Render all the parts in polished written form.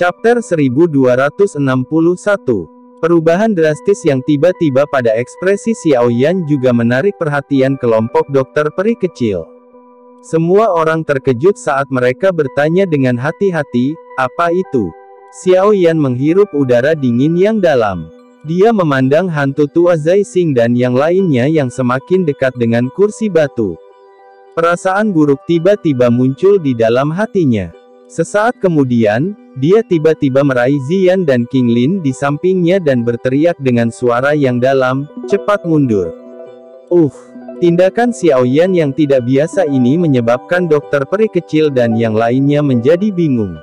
Chapter 1261. Perubahan drastis yang tiba-tiba pada ekspresi Xiaoyan juga menarik perhatian kelompok dokter peri kecil. Semua orang terkejut saat mereka bertanya dengan hati-hati, "Apa itu?" Xiaoyan menghirup udara dingin yang dalam. Dia memandang hantu tua Zai Xing dan yang lainnya yang semakin dekat dengan kursi batu. Perasaan buruk tiba-tiba muncul di dalam hatinya. Sesaat kemudian, dia tiba-tiba meraih Ziyan dan King Lin di sampingnya dan berteriak dengan suara yang dalam, "Cepat mundur!" Tindakan Xiaoyan yang tidak biasa ini menyebabkan dokter peri kecil dan yang lainnya menjadi bingung.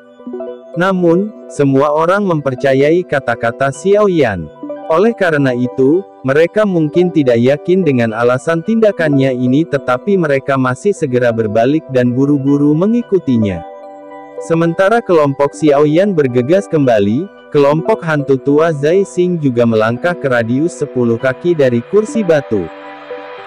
Namun, semua orang mempercayai kata-kata Xiaoyan. Oleh karena itu, mereka mungkin tidak yakin dengan alasan tindakannya ini, tetapi mereka masih segera berbalik dan buru-buru mengikutinya. Sementara kelompok Xiaoyan bergegas kembali, kelompok hantu tua Zai Xing juga melangkah ke radius 10 kaki dari kursi batu.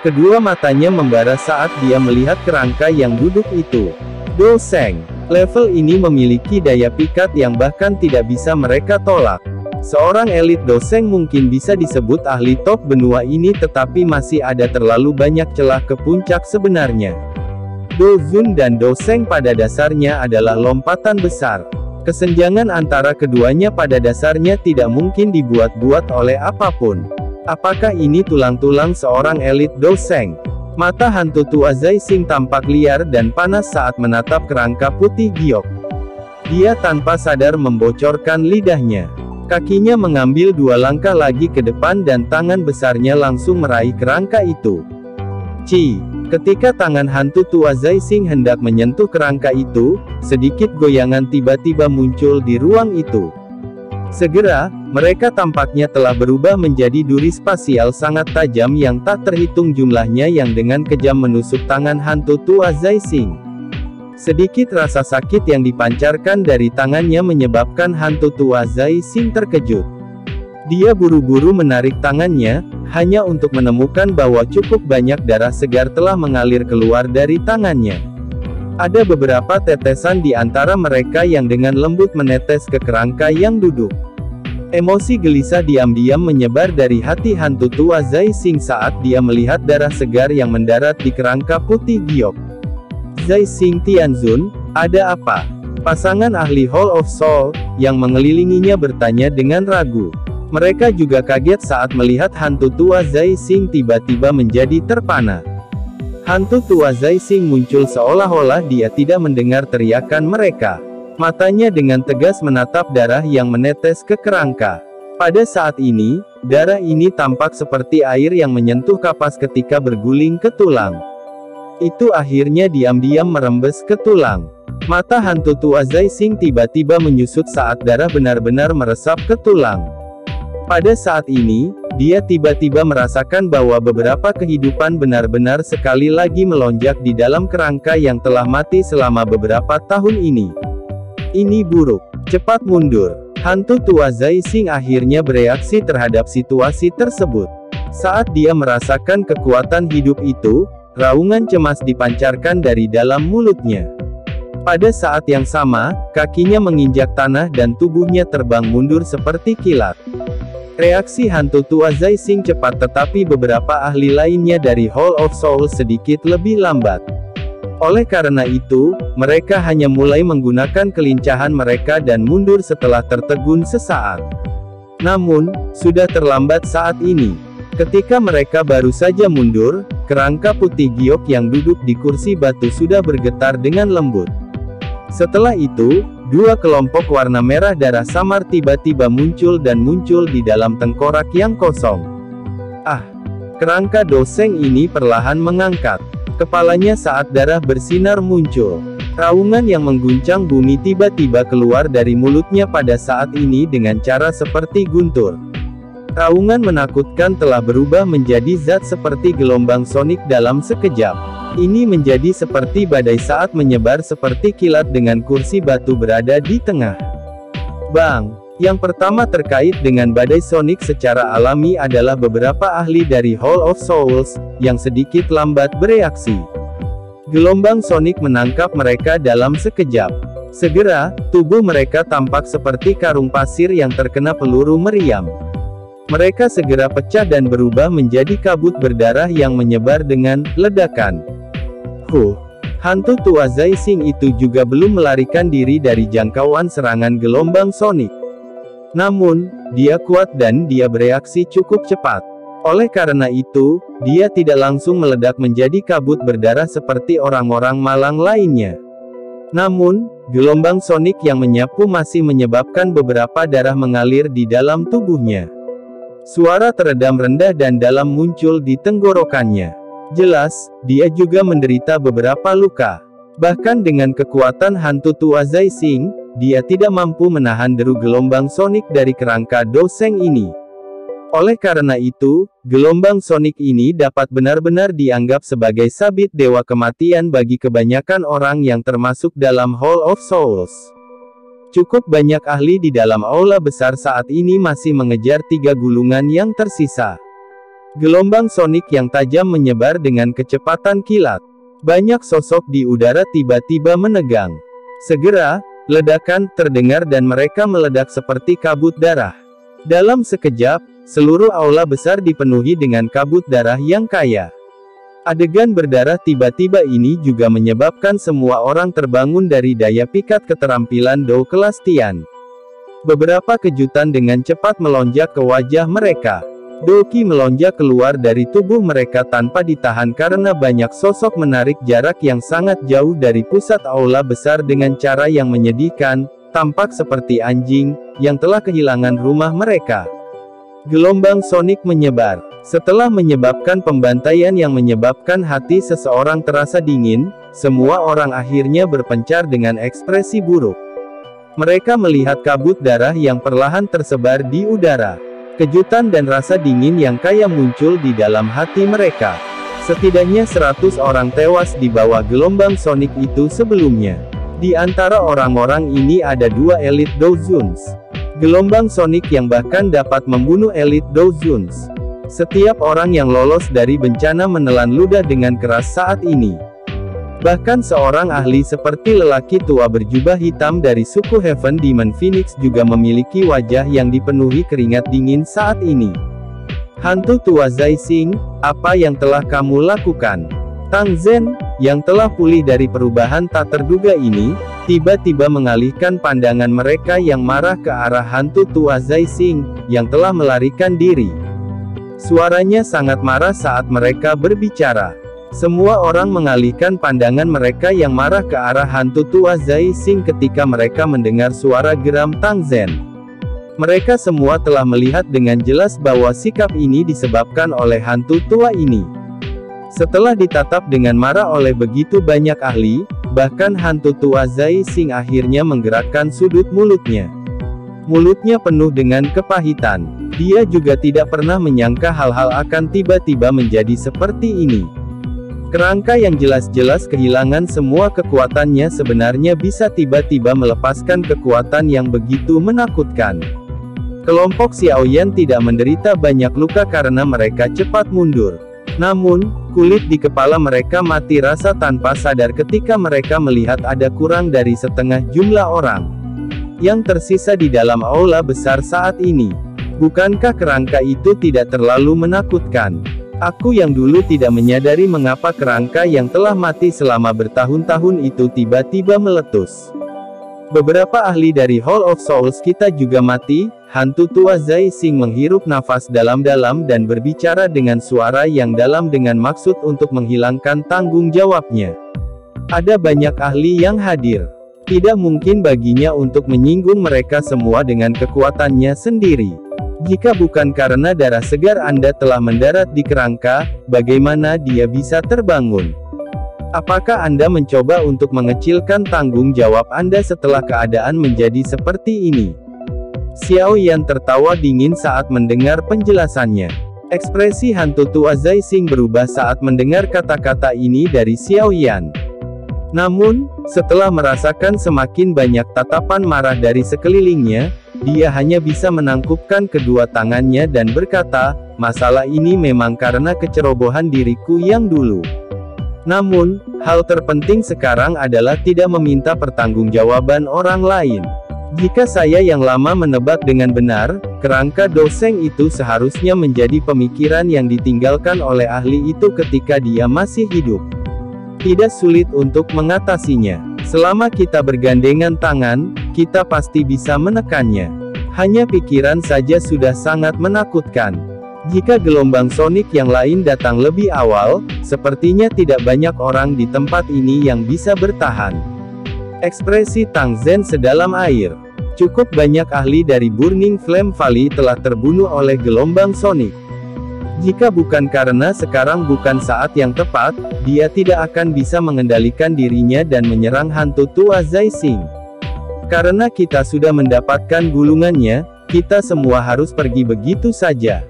Kedua matanya membara saat dia melihat kerangka yang duduk itu. Do Sheng. Level ini memiliki daya pikat yang bahkan tidak bisa mereka tolak. Seorang elit Do Sheng mungkin bisa disebut ahli top benua ini, tetapi masih ada terlalu banyak celah ke puncak sebenarnya. Do Zun dan Do Sheng pada dasarnya adalah lompatan besar. Kesenjangan antara keduanya pada dasarnya tidak mungkin dibuat-buat oleh apapun. Apakah ini tulang-tulang seorang elit Do Sheng? Mata hantu tua Zai Xing tampak liar dan panas saat menatap kerangka putih giok. Dia tanpa sadar membocorkan lidahnya. Kakinya mengambil 2 langkah lagi ke depan dan tangan besarnya langsung meraih kerangka itu. Ketika tangan hantu tua Zai Xing hendak menyentuh kerangka itu, sedikit goyangan tiba-tiba muncul di ruang itu. Segera, mereka tampaknya telah berubah menjadi duri spasial sangat tajam yang tak terhitung jumlahnya yang dengan kejam menusuk tangan hantu tua Zai Xing. Sedikit rasa sakit yang dipancarkan dari tangannya menyebabkan hantu tua Zai Xing terkejut. Dia buru-buru menarik tangannya, hanya untuk menemukan bahwa cukup banyak darah segar telah mengalir keluar dari tangannya. Ada beberapa tetesan di antara mereka yang dengan lembut menetes ke kerangka yang duduk. Emosi gelisah diam-diam menyebar dari hati hantu tua Zai Xing saat dia melihat darah segar yang mendarat di kerangka putih giok. Zai Xing Tianzun, ada apa? Pasangan ahli Hall of Soul, yang mengelilinginya bertanya dengan ragu. Mereka juga kaget saat melihat hantu tua Zai Xing tiba-tiba menjadi terpana. Hantu tua Zai Xing muncul seolah-olah dia tidak mendengar teriakan mereka. Matanya dengan tegas menatap darah yang menetes ke kerangka. Pada saat ini, darah ini tampak seperti air yang menyentuh kapas ketika berguling ke tulang. Itu akhirnya diam-diam merembes ke tulang. Mata hantu tua Zai Xing tiba-tiba menyusut saat darah benar-benar meresap ke tulang. Pada saat ini, dia tiba-tiba merasakan bahwa beberapa kehidupan benar-benar sekali lagi melonjak di dalam kerangka yang telah mati selama beberapa tahun ini. Ini buruk. Cepat mundur. Hantu tua Zai Xing akhirnya bereaksi terhadap situasi tersebut. Saat dia merasakan kekuatan hidup itu, raungan cemas dipancarkan dari dalam mulutnya. Pada saat yang sama, kakinya menginjak tanah dan tubuhnya terbang mundur seperti kilat. Reaksi hantu tua Zai Xing cepat, tetapi beberapa ahli lainnya dari Hall of Soul sedikit lebih lambat. Oleh karena itu, mereka hanya mulai menggunakan kelincahan mereka dan mundur setelah tertegun sesaat. Namun, sudah terlambat saat ini. Ketika mereka baru saja mundur, kerangka putih giok yang duduk di kursi batu sudah bergetar dengan lembut. Setelah itu, 2 kelompok warna merah darah samar tiba-tiba muncul di dalam tengkorak yang kosong. Kerangka Do Sheng ini perlahan mengangkat kepalanya saat darah bersinar muncul. Raungan yang mengguncang bumi tiba-tiba keluar dari mulutnya pada saat ini dengan cara seperti guntur. Raungan menakutkan telah berubah menjadi zat seperti gelombang sonik dalam sekejap. Ini menjadi seperti badai saat menyebar seperti kilat dengan kursi batu berada di tengah. Bang! Yang pertama terkait dengan badai sonik secara alami adalah beberapa ahli dari Hall of Souls, yang sedikit lambat bereaksi. Gelombang sonik menangkap mereka dalam sekejap. Segera, tubuh mereka tampak seperti karung pasir yang terkena peluru meriam. Mereka segera pecah dan berubah menjadi kabut berdarah yang menyebar dengan ledakan. Hantu tua Zai Xing itu juga belum melarikan diri dari jangkauan serangan gelombang sonik. Namun, dia kuat dan dia bereaksi cukup cepat. Oleh karena itu, dia tidak langsung meledak menjadi kabut berdarah seperti orang-orang malang lainnya. Namun, gelombang sonik yang menyapu masih menyebabkan beberapa darah mengalir di dalam tubuhnya. Suara teredam rendah dan dalam muncul di tenggorokannya. Jelas, dia juga menderita beberapa luka. Bahkan dengan kekuatan hantu tua Zai Xing, dia tidak mampu menahan deru gelombang sonik dari kerangka doseng ini. Oleh karena itu, gelombang sonik ini dapat benar-benar dianggap sebagai sabit dewa kematian bagi kebanyakan orang yang termasuk dalam Hall of Souls. Cukup banyak ahli di dalam aula besar saat ini masih mengejar 3 gulungan yang tersisa. Gelombang sonik yang tajam menyebar dengan kecepatan kilat. Banyak sosok di udara tiba-tiba menegang. Segera, ledakan terdengar dan mereka meledak seperti kabut darah. Dalam sekejap, seluruh aula besar dipenuhi dengan kabut darah yang kaya. Adegan berdarah tiba-tiba ini juga menyebabkan semua orang terbangun dari daya pikat keterampilan Do kelas Tian. Beberapa kejutan dengan cepat melonjak ke wajah mereka. Doki melonjak keluar dari tubuh mereka tanpa ditahan karena banyak sosok menarik jarak yang sangat jauh dari pusat aula besar dengan cara yang menyedihkan, tampak seperti anjing, yang telah kehilangan rumah mereka. Gelombang sonik menyebar. Setelah menyebabkan pembantaian yang menyebabkan hati seseorang terasa dingin, semua orang akhirnya berpencar dengan ekspresi buruk. Mereka melihat kabut darah yang perlahan tersebar di udara. Kejutan dan rasa dingin yang kaya muncul di dalam hati mereka. Setidaknya 100 orang tewas di bawah gelombang sonik itu sebelumnya. Di antara orang-orang ini ada 2 elit Dozuns. Gelombang sonik yang bahkan dapat membunuh elit Dozuns. Setiap orang yang lolos dari bencana menelan ludah dengan keras saat ini. Bahkan seorang ahli seperti lelaki tua berjubah hitam dari suku Heaven Demon Phoenix juga memiliki wajah yang dipenuhi keringat dingin saat ini. Hantu tua Zai Xing, apa yang telah kamu lakukan? Tang Zhen, yang telah pulih dari perubahan tak terduga ini, tiba-tiba mengalihkan pandangan mereka yang marah ke arah hantu tua Zai Xing, yang telah melarikan diri. Suaranya sangat marah saat mereka berbicara. Semua orang mengalihkan pandangan mereka yang marah ke arah hantu tua Zai Xing ketika mereka mendengar suara geram Tang Zhen. Mereka semua telah melihat dengan jelas bahwa sikap ini disebabkan oleh hantu tua ini. Setelah ditatap dengan marah oleh begitu banyak ahli, bahkan hantu tua Zai Xing akhirnya menggerakkan sudut mulutnya. Mulutnya penuh dengan kepahitan. Dia juga tidak pernah menyangka hal-hal akan tiba-tiba menjadi seperti ini. Kerangka yang jelas-jelas kehilangan semua kekuatannya sebenarnya bisa tiba-tiba melepaskan kekuatan yang begitu menakutkan. Kelompok Xiaoyan tidak menderita banyak luka karena mereka cepat mundur. Namun, kulit di kepala mereka mati rasa tanpa sadar ketika mereka melihat ada kurang dari setengah jumlah orang yang tersisa di dalam aula besar saat ini. Bukankah kerangka itu tidak terlalu menakutkan? Aku yang dulu tidak menyadari mengapa kerangka yang telah mati selama bertahun-tahun itu tiba-tiba meletus. Beberapa ahli dari Hall of Souls kita juga mati. Hantu tua Zai Xing menghirup nafas dalam-dalam dan berbicara dengan suara yang dalam dengan maksud untuk menghilangkan tanggung jawabnya. Ada banyak ahli yang hadir. Tidak mungkin baginya untuk menyinggung mereka semua dengan kekuatannya sendiri. Jika bukan karena darah segar Anda telah mendarat di kerangka, bagaimana dia bisa terbangun? Apakah Anda mencoba untuk mengecilkan tanggung jawab Anda setelah keadaan menjadi seperti ini? Xiao Yan tertawa dingin saat mendengar penjelasannya. Ekspresi hantu tua Zai Xing berubah saat mendengar kata-kata ini dari Xiao Yan. Namun, setelah merasakan semakin banyak tatapan marah dari sekelilingnya, dia hanya bisa menangkupkan kedua tangannya dan berkata, masalah ini memang karena kecerobohan diriku yang dulu. Namun, hal terpenting sekarang adalah tidak meminta pertanggungjawaban orang lain. Jika saya yang lama menebak dengan benar, kerangka doseng itu seharusnya menjadi pemikiran yang ditinggalkan oleh ahli itu ketika dia masih hidup. Tidak sulit untuk mengatasinya. Selama kita bergandengan tangan, kita pasti bisa menekannya. Hanya pikiran saja sudah sangat menakutkan. Jika gelombang sonik yang lain datang lebih awal, sepertinya tidak banyak orang di tempat ini yang bisa bertahan. Ekspresi Tang Zen sedalam air. Cukup banyak ahli dari Burning Flame Valley telah terbunuh oleh gelombang sonik. Jika bukan karena sekarang bukan saat yang tepat, dia tidak akan bisa mengendalikan dirinya dan menyerang hantu tua Zai Xing. Karena kita sudah mendapatkan gulungannya, kita semua harus pergi begitu saja.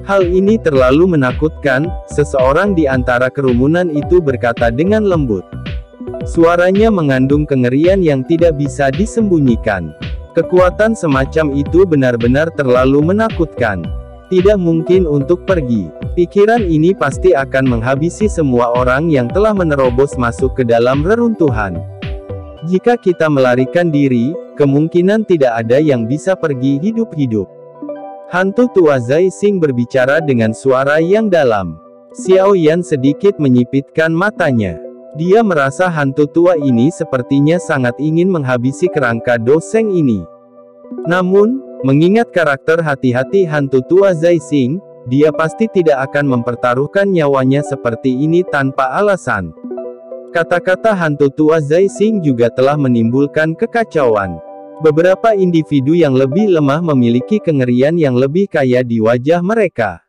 Hal ini terlalu menakutkan, seseorang di antara kerumunan itu berkata dengan lembut. Suaranya mengandung kengerian yang tidak bisa disembunyikan. Kekuatan semacam itu benar-benar terlalu menakutkan. Tidak mungkin untuk pergi. Pikiran ini pasti akan menghabisi semua orang yang telah menerobos masuk ke dalam reruntuhan. Jika kita melarikan diri, kemungkinan tidak ada yang bisa pergi hidup-hidup. Hantu tua Zai Xing berbicara dengan suara yang dalam. Xiao Yan sedikit menyipitkan matanya. Dia merasa hantu tua ini sepertinya sangat ingin menghabisi kerangka doseng ini. Namun, mengingat karakter hati-hati hantu tua Zai Xing, dia pasti tidak akan mempertaruhkan nyawanya seperti ini tanpa alasan. Kata-kata hantu tua Zai Xing juga telah menimbulkan kekacauan. Beberapa individu yang lebih lemah memiliki kengerian yang lebih kaya di wajah mereka.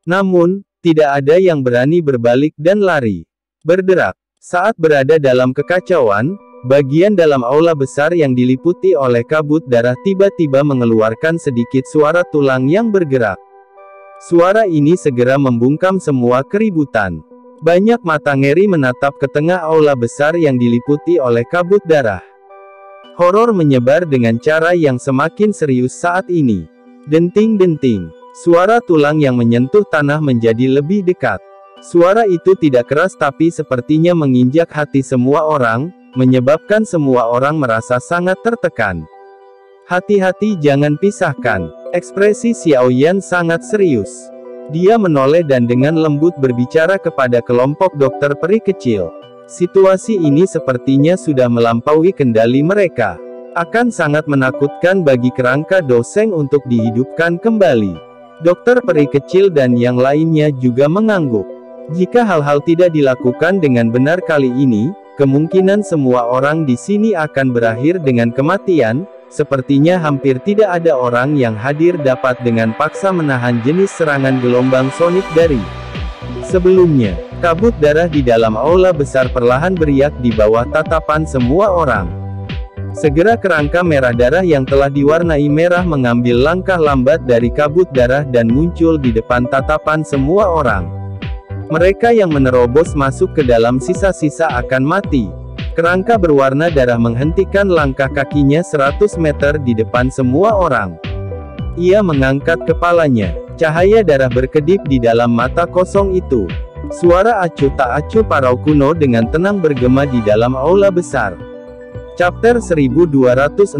Namun, tidak ada yang berani berbalik dan lari. Berderak. Saat berada dalam kekacauan, bagian dalam aula besar yang diliputi oleh kabut darah tiba-tiba mengeluarkan sedikit suara tulang yang bergerak. Suara ini segera membungkam semua keributan. Banyak mata ngeri menatap ke tengah aula besar yang diliputi oleh kabut darah. Horor menyebar dengan cara yang semakin serius saat ini. Denting-denting. Suara tulang yang menyentuh tanah menjadi lebih dekat. Suara itu tidak keras tapi sepertinya menginjak hati semua orang, menyebabkan semua orang merasa sangat tertekan. Hati-hati jangan pisahkan. Ekspresi Xiao Yan sangat serius. Dia menoleh dan dengan lembut berbicara kepada kelompok dokter peri kecil. Situasi ini sepertinya sudah melampaui kendali mereka. Akan sangat menakutkan bagi kerangka doseng untuk dihidupkan kembali. Dokter peri kecil dan yang lainnya juga mengangguk. Jika hal-hal tidak dilakukan dengan benar kali ini, kemungkinan semua orang di sini akan berakhir dengan kematian. Sepertinya hampir tidak ada orang yang hadir dapat dengan paksa menahan jenis serangan gelombang sonik dari sebelumnya. Kabut darah di dalam aula besar perlahan beriak di bawah tatapan semua orang. Segera kerangka merah darah yang telah diwarnai merah mengambil langkah lambat dari kabut darah dan muncul di depan tatapan semua orang. Mereka yang menerobos masuk ke dalam sisa-sisa akan mati. Kerangka berwarna darah menghentikan langkah kakinya 100 meter di depan semua orang. Ia mengangkat kepalanya. Cahaya darah berkedip di dalam mata kosong itu. Suara acuh tak acuh parau kuno dengan tenang bergema di dalam aula besar. Chapter 1262.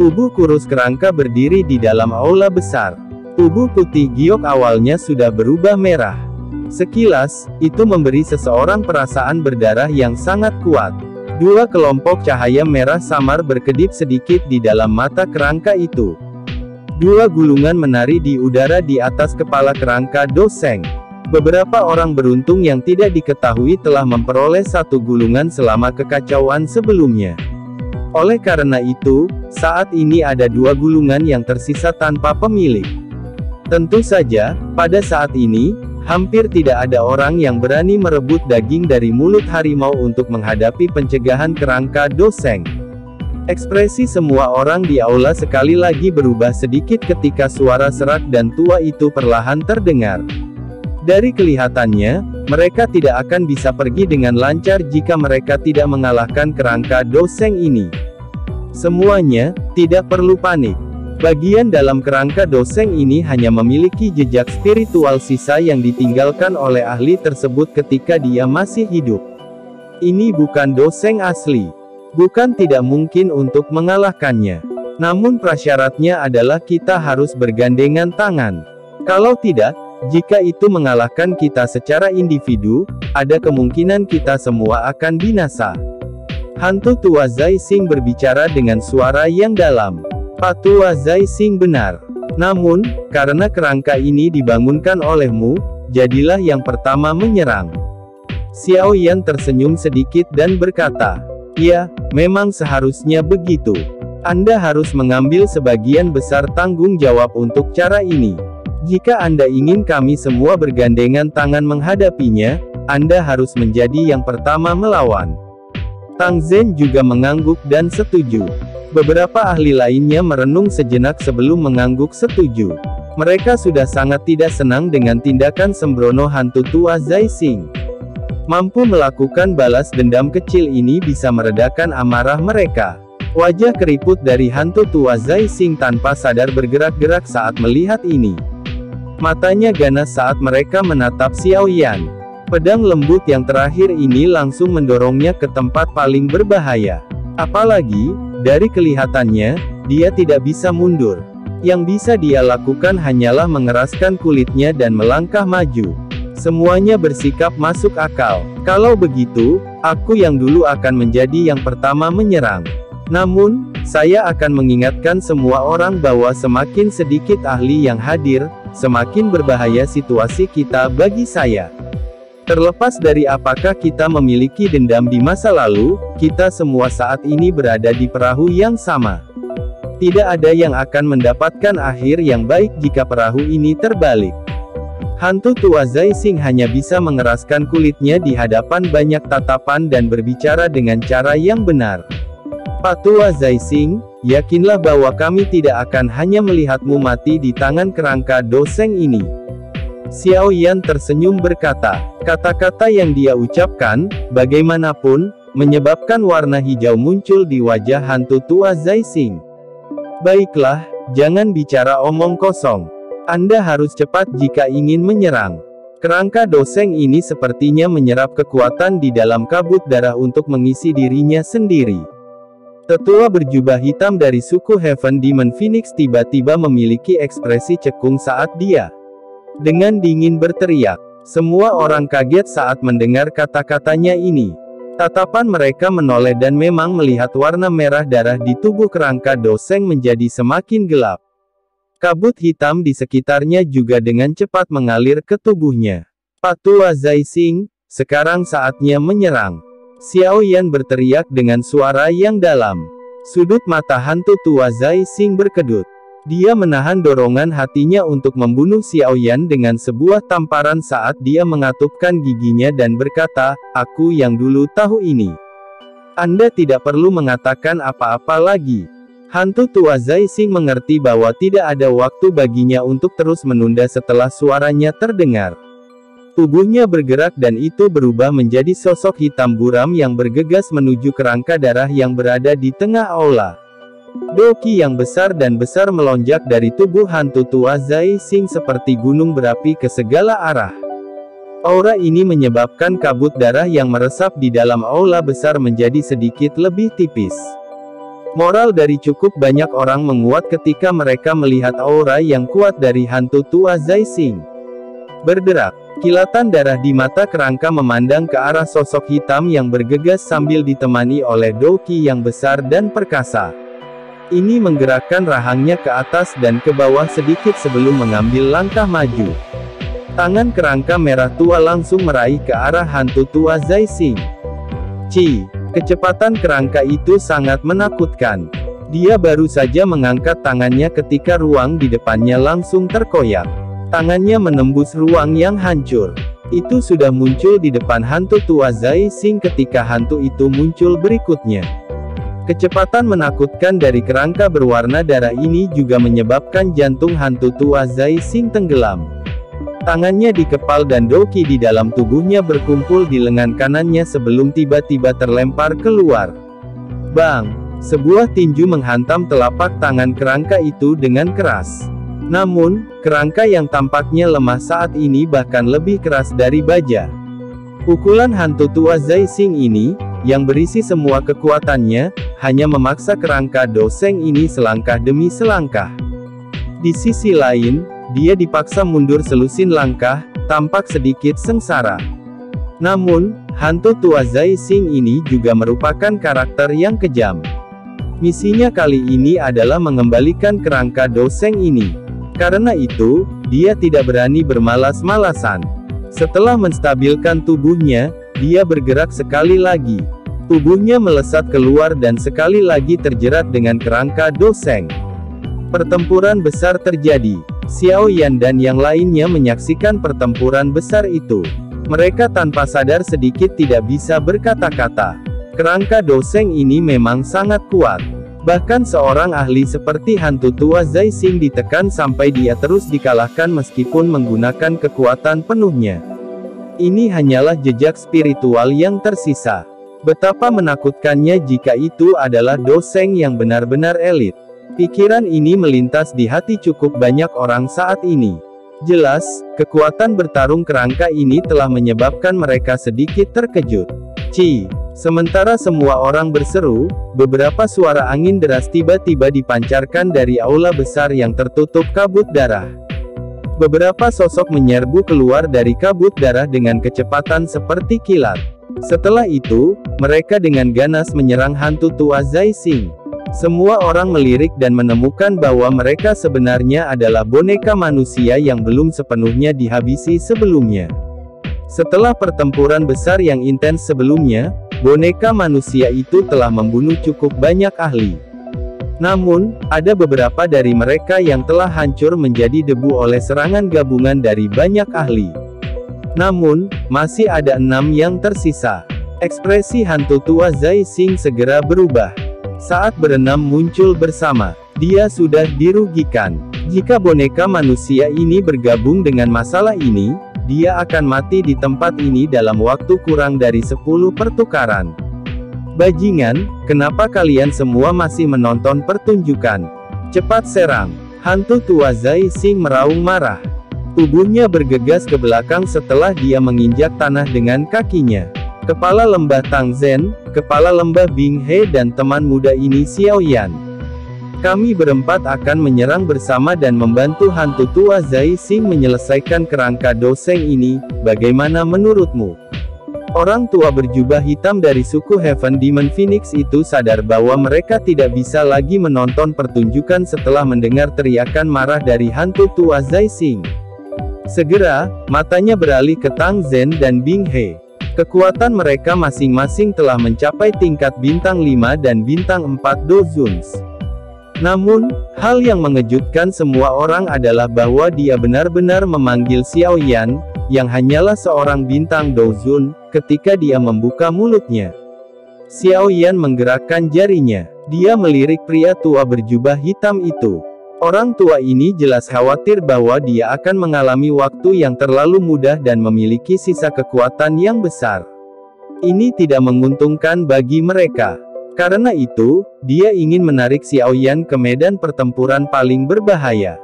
Tubuh kurus kerangka berdiri di dalam aula besar. Tubuh putih giok awalnya sudah berubah merah. Sekilas, itu memberi seseorang perasaan berdarah yang sangat kuat. Dua kelompok cahaya merah samar berkedip sedikit di dalam mata kerangka itu. Dua gulungan menari di udara di atas kepala kerangka doseng. Beberapa orang beruntung yang tidak diketahui telah memperoleh satu gulungan selama kekacauan sebelumnya. Oleh karena itu, saat ini ada dua gulungan yang tersisa tanpa pemilik. Tentu saja, pada saat ini, hampir tidak ada orang yang berani merebut daging dari mulut harimau untuk menghadapi pencegahan kerangka doseng. Ekspresi semua orang di aula sekali lagi berubah sedikit ketika suara serak dan tua itu perlahan terdengar. Dari kelihatannya, mereka tidak akan bisa pergi dengan lancar jika mereka tidak mengalahkan kerangka doseng ini. Semuanya, tidak perlu panik. Bagian dalam kerangka doseng ini hanya memiliki jejak spiritual sisa yang ditinggalkan oleh ahli tersebut ketika dia masih hidup. Ini bukan doseng asli. Bukan tidak mungkin untuk mengalahkannya. Namun prasyaratnya adalah kita harus bergandengan tangan. Kalau tidak, jika itu mengalahkan kita secara individu, ada kemungkinan kita semua akan binasa. Hantu tua Zai Xing berbicara dengan suara yang dalam. Pak Tua Zai Xing benar. Namun, karena kerangka ini dibangunkan olehmu, jadilah yang pertama menyerang. Xiao Yan tersenyum sedikit dan berkata, ya, memang seharusnya begitu. Anda harus mengambil sebagian besar tanggung jawab untuk cara ini. Jika Anda ingin kami semua bergandengan tangan menghadapinya, Anda harus menjadi yang pertama melawan. Tang Zhen juga mengangguk dan setuju. Beberapa ahli lainnya merenung sejenak sebelum mengangguk setuju. Mereka sudah sangat tidak senang dengan tindakan sembrono hantu tua Zai Xing. Mampu melakukan balas dendam kecil ini bisa meredakan amarah mereka. Wajah keriput dari hantu tua Zai Xing tanpa sadar bergerak-gerak saat melihat ini. Matanya ganas saat mereka menatap Xiao Yan. Pedang lembut yang terakhir ini langsung mendorongnya ke tempat paling berbahaya. Apalagi, dari kelihatannya, dia tidak bisa mundur. Yang bisa dia lakukan hanyalah mengeraskan kulitnya dan melangkah maju. Semuanya bersikap masuk akal. Kalau begitu, aku yang dulu akan menjadi yang pertama menyerang. Namun, saya akan mengingatkan semua orang bahwa semakin sedikit ahli yang hadir, semakin berbahaya situasi kita bagi saya. Terlepas dari apakah kita memiliki dendam di masa lalu, kita semua saat ini berada di perahu yang sama. Tidak ada yang akan mendapatkan akhir yang baik jika perahu ini terbalik. Hantu tua Zai Xing hanya bisa mengeraskan kulitnya di hadapan banyak tatapan dan berbicara dengan cara yang benar. Pak Tua Zai Xing, yakinlah bahwa kami tidak akan hanya melihatmu mati di tangan kerangka doseng ini. Xiao Yan tersenyum berkata, kata-kata yang dia ucapkan, bagaimanapun, menyebabkan warna hijau muncul di wajah hantu tua Zai Xing. Baiklah, jangan bicara omong kosong. Anda harus cepat jika ingin menyerang. Kerangka doseng ini sepertinya menyerap kekuatan di dalam kabut darah untuk mengisi dirinya sendiri. Tetua berjubah hitam dari suku Heaven Demon Phoenix tiba-tiba memiliki ekspresi cekung saat dia dengan dingin berteriak. Semua orang kaget saat mendengar kata-katanya ini. Tatapan mereka menoleh dan memang melihat warna merah darah di tubuh kerangka doseng menjadi semakin gelap. Kabut hitam di sekitarnya juga dengan cepat mengalir ke tubuhnya. Pak Tua Zai Xing, sekarang saatnya menyerang. Xiao Yan berteriak dengan suara yang dalam. Sudut mata hantu tua Zai Xing berkedut. Dia menahan dorongan hatinya untuk membunuh Xiao Yan dengan sebuah tamparan saat dia mengatupkan giginya dan berkata, aku yang dulu tahu ini. Anda tidak perlu mengatakan apa-apa lagi. Hantu tua Zai Xing mengerti bahwa tidak ada waktu baginya untuk terus menunda setelah suaranya terdengar. Tubuhnya bergerak dan itu berubah menjadi sosok hitam buram yang bergegas menuju kerangka darah yang berada di tengah aula. Doki yang besar dan besar melonjak dari tubuh hantu tua Zai Xing seperti gunung berapi ke segala arah. Aura ini menyebabkan kabut darah yang meresap di dalam aula besar menjadi sedikit lebih tipis. Moral dari cukup banyak orang menguat ketika mereka melihat aura yang kuat dari hantu tua Zai Xing. Berderak, kilatan darah di mata kerangka memandang ke arah sosok hitam yang bergegas sambil ditemani oleh doki yang besar dan perkasa. Ini menggerakkan rahangnya ke atas dan ke bawah sedikit sebelum mengambil langkah maju. Tangan kerangka merah tua langsung meraih ke arah hantu tua Zai Xing. Kecepatan kerangka itu sangat menakutkan. Dia baru saja mengangkat tangannya ketika ruang di depannya langsung terkoyak. Tangannya menembus ruang yang hancur. Itu sudah muncul di depan hantu tua Zai Xing ketika hantu itu muncul berikutnya. Kecepatan menakutkan dari kerangka berwarna darah ini juga menyebabkan jantung hantu tua Zai Xing tenggelam. Tangannya dikepal dan doki di dalam tubuhnya berkumpul di lengan kanannya sebelum tiba-tiba terlempar keluar. Bang! Sebuah tinju menghantam telapak tangan kerangka itu dengan keras. Namun, kerangka yang tampaknya lemah saat ini bahkan lebih keras dari baja. Pukulan hantu tua Zai Xing ini, yang berisi semua kekuatannya, hanya memaksa kerangka Do Seng ini selangkah demi selangkah. Di sisi lain, dia dipaksa mundur selusin langkah, tampak sedikit sengsara. Namun, hantu tua Zai Xing ini juga merupakan karakter yang kejam. Misinya kali ini adalah mengembalikan kerangka Do Seng ini. Karena itu, dia tidak berani bermalas-malasan. Setelah menstabilkan tubuhnya, dia bergerak sekali lagi. Tubuhnya melesat keluar dan sekali lagi terjerat dengan kerangka Do Seng. Pertempuran besar terjadi. Xiao Yan dan yang lainnya menyaksikan pertempuran besar itu. Mereka tanpa sadar sedikit tidak bisa berkata-kata. Kerangka Do Seng ini memang sangat kuat. Bahkan seorang ahli seperti hantu tua Zai Xing ditekan sampai dia terus dikalahkan meskipun menggunakan kekuatan penuhnya. Ini hanyalah jejak spiritual yang tersisa. Betapa menakutkannya jika itu adalah Do Seng yang benar-benar elit. Pikiran ini melintas di hati cukup banyak orang saat ini. Jelas, kekuatan bertarung kerangka ini telah menyebabkan mereka sedikit terkejut. Sementara semua orang berseru, beberapa suara angin deras tiba-tiba dipancarkan dari aula besar yang tertutup kabut darah. Beberapa sosok menyerbu keluar dari kabut darah dengan kecepatan seperti kilat. Setelah itu, mereka dengan ganas menyerang hantu tua Zai Xing. Semua orang melirik dan menemukan bahwa mereka sebenarnya adalah boneka manusia yang belum sepenuhnya dihabisi sebelumnya. Setelah pertempuran besar yang intens sebelumnya, boneka manusia itu telah membunuh cukup banyak ahli. Namun, ada beberapa dari mereka yang telah hancur menjadi debu oleh serangan gabungan dari banyak ahli. Namun, masih ada 6 yang tersisa. Ekspresi hantu tua Zai Xing segera berubah. Saat berenam muncul bersama, dia sudah dirugikan. Jika boneka manusia ini bergabung dengan masalah ini, dia akan mati di tempat ini dalam waktu kurang dari 10 pertukaran. Bajingan, kenapa kalian semua masih menonton pertunjukan? Cepat serang! Hantu tua Zai Xing meraung marah. Tubuhnya bergegas ke belakang setelah dia menginjak tanah dengan kakinya. Kepala lembah Tang Zhen, kepala lembah Bing He dan teman muda ini Xiao Yan. Kami berempat akan menyerang bersama dan membantu hantu tua Zai Xing menyelesaikan kerangka Do Seng ini, bagaimana menurutmu? Orang tua berjubah hitam dari suku Heaven Demon Phoenix itu sadar bahwa mereka tidak bisa lagi menonton pertunjukan setelah mendengar teriakan marah dari hantu tua Zai Xing. Segera, matanya beralih ke Tang Zhen dan Bing He. Kekuatan mereka masing-masing telah mencapai tingkat bintang 5 dan bintang 4 Dozuns. Namun, hal yang mengejutkan semua orang adalah bahwa dia benar-benar memanggil Xiao Yan, yang hanyalah seorang bintang Dozun, ketika dia membuka mulutnya. Xiao Yan menggerakkan jarinya. Dia melirik pria tua berjubah hitam itu. Orang tua ini jelas khawatir bahwa dia akan mengalami waktu yang terlalu mudah dan memiliki sisa kekuatan yang besar. Ini tidak menguntungkan bagi mereka. Karena itu, dia ingin menarik Xiao Yan ke medan pertempuran paling berbahaya.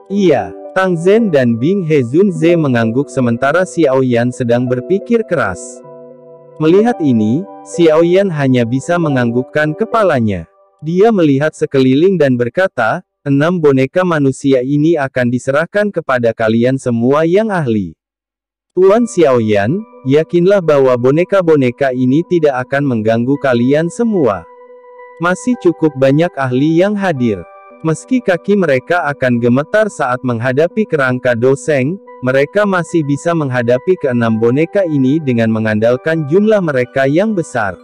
Iya, Tang Zhen dan Bing He Zunze mengangguk sementara Xiao Yan sedang berpikir keras. Melihat ini, Xiao Yan hanya bisa menganggukkan kepalanya. Dia melihat sekeliling dan berkata, 6 boneka manusia ini akan diserahkan kepada kalian semua yang ahli. Tuan Xiao Yan, yakinlah bahwa boneka-boneka ini tidak akan mengganggu kalian semua. Masih cukup banyak ahli yang hadir. Meski kaki mereka akan gemetar saat menghadapi kerangka Do Seng, mereka masih bisa menghadapi ke-6 boneka ini dengan mengandalkan jumlah mereka yang besar.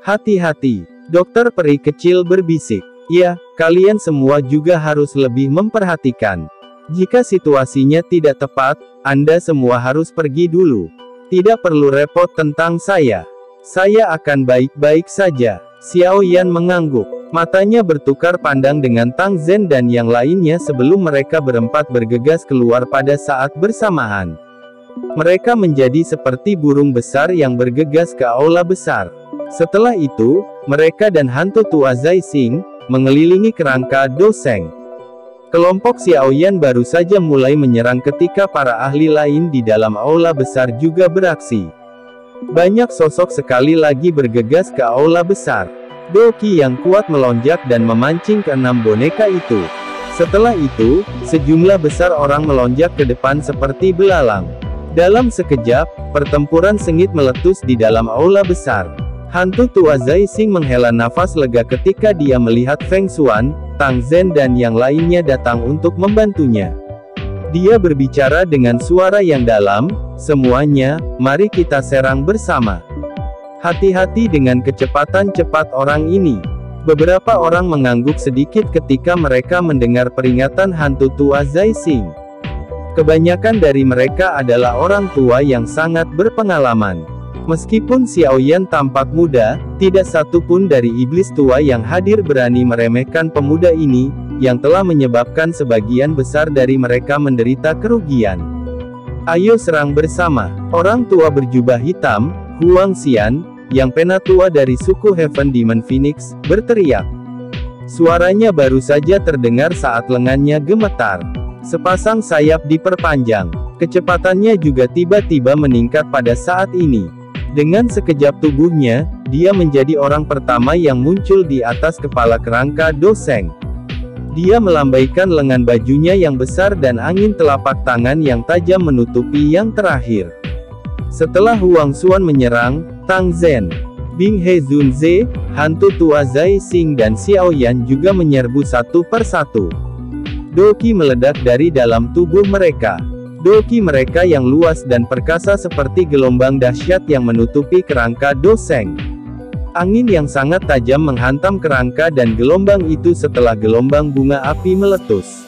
Hati-hati, dokter peri kecil berbisik. Ya, kalian semua juga harus lebih memperhatikan. Jika situasinya tidak tepat, Anda semua harus pergi dulu. Tidak perlu repot tentang saya. Saya akan baik-baik saja. Xiao Yan mengangguk. Matanya bertukar pandang dengan Tang Zhen dan yang lainnya sebelum mereka berempat bergegas keluar pada saat bersamaan. Mereka menjadi seperti burung besar yang bergegas ke aula besar. Setelah itu, mereka dan hantu tua Zai Xing mengelilingi kerangka Doseng. Kelompok Xiaoyan baru saja mulai menyerang ketika para ahli lain di dalam aula besar juga beraksi. Banyak sosok sekali lagi bergegas ke aula besar. Doki yang kuat melonjak dan memancing ke-6 boneka itu. Setelah itu, sejumlah besar orang melonjak ke depan seperti belalang. Dalam sekejap, pertempuran sengit meletus di dalam aula besar. Hantu tua Zai Xing menghela nafas lega ketika dia melihat Feng Xuan, Tang Zhen dan yang lainnya datang untuk membantunya. Dia berbicara dengan suara yang dalam, "Semuanya, mari kita serang bersama. Hati-hati dengan kecepatan cepat orang ini." Beberapa orang mengangguk sedikit ketika mereka mendengar peringatan hantu tua Zai Xing. Kebanyakan dari mereka adalah orang tua yang sangat berpengalaman. Meskipun Xiaoyan tampak muda, tidak satu pun dari iblis tua yang hadir berani meremehkan pemuda ini, yang telah menyebabkan sebagian besar dari mereka menderita kerugian. "Ayo serang bersama." Orang tua berjubah hitam, Huang Xian, yang penatua dari suku Heaven Demon Phoenix, berteriak. Suaranya baru saja terdengar saat lengannya gemetar. Sepasang sayap diperpanjang. Kecepatannya juga tiba-tiba meningkat pada saat ini. Dengan sekejap tubuhnya, dia menjadi orang pertama yang muncul di atas kepala kerangka Doseng. Dia melambaikan lengan bajunya yang besar dan angin telapak tangan yang tajam menutupi yang terakhir. Setelah Huang Xuan menyerang, Tang Zhen, Bing He Zunze, hantu tua Zai Xing dan Xiaoyan juga menyerbu satu persatu. Doki meledak dari dalam tubuh mereka. Doki mereka yang luas dan perkasa seperti gelombang dahsyat yang menutupi kerangka Doseng. Angin yang sangat tajam menghantam kerangka dan gelombang itu setelah gelombang bunga api meletus.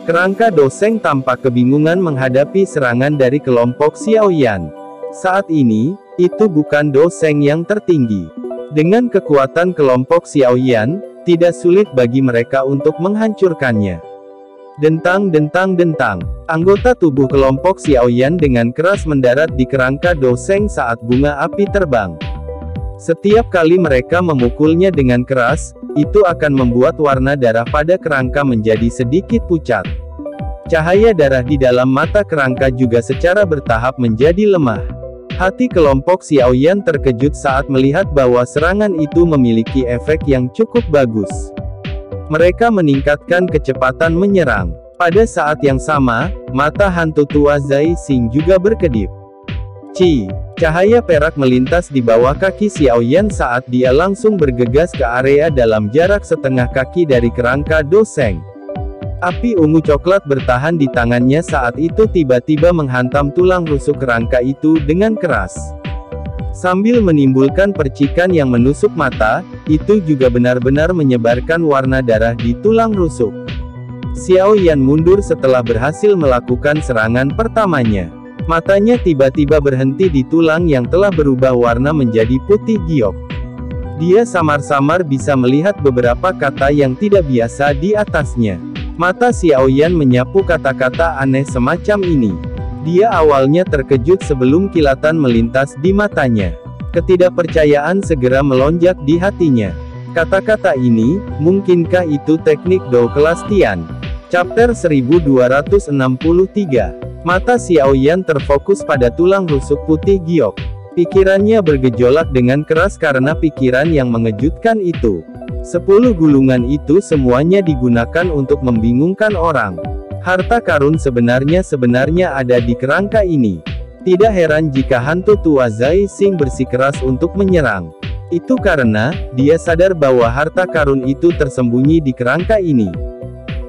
Kerangka Doseng tampak kebingungan menghadapi serangan dari kelompok Xiaoyan. Saat ini, itu bukan Doseng yang tertinggi. Dengan kekuatan kelompok Xiaoyan, tidak sulit bagi mereka untuk menghancurkannya. Dentang dentang dentang. Anggota tubuh kelompok Xiaoyan dengan keras mendarat di kerangka Doseng saat bunga api terbang. Setiap kali mereka memukulnya dengan keras, itu akan membuat warna darah pada kerangka menjadi sedikit pucat. Cahaya darah di dalam mata kerangka juga secara bertahap menjadi lemah. Hati kelompok Xiaoyan terkejut saat melihat bahwa serangan itu memiliki efek yang cukup bagus. Mereka meningkatkan kecepatan menyerang. Pada saat yang sama, mata hantu tua Zai Xing juga berkedip. Cahaya perak melintas di bawah kaki Xiaoyan saat dia langsung bergegas ke area dalam jarak setengah kaki dari kerangka Doseng. Api ungu coklat bertahan di tangannya saat itu tiba-tiba menghantam tulang rusuk kerangka itu dengan keras. Sambil menimbulkan percikan yang menusuk mata, itu juga benar-benar menyebarkan warna darah di tulang rusuk. Xiaoyan mundur setelah berhasil melakukan serangan pertamanya. Matanya tiba-tiba berhenti di tulang yang telah berubah warna menjadi putih giok. Dia samar-samar bisa melihat beberapa kata yang tidak biasa di atasnya. Mata Xiaoyan menyapu kata-kata aneh semacam ini. Dia awalnya terkejut sebelum kilatan melintas di matanya. Ketidakpercayaan segera melonjak di hatinya. Kata-kata ini, mungkinkah itu teknik Dou kelas Tian? Chapter 1263. Mata Xiaoyan terfokus pada tulang rusuk putih giok. Pikirannya bergejolak dengan keras karena pikiran yang mengejutkan itu. 10 gulungan itu semuanya digunakan untuk membingungkan orang. Harta karun sebenarnya ada di kerangka ini. Tidak heran jika hantu tua Zai Xing bersikeras untuk menyerang. Itu karena, dia sadar bahwa harta karun itu tersembunyi di kerangka ini.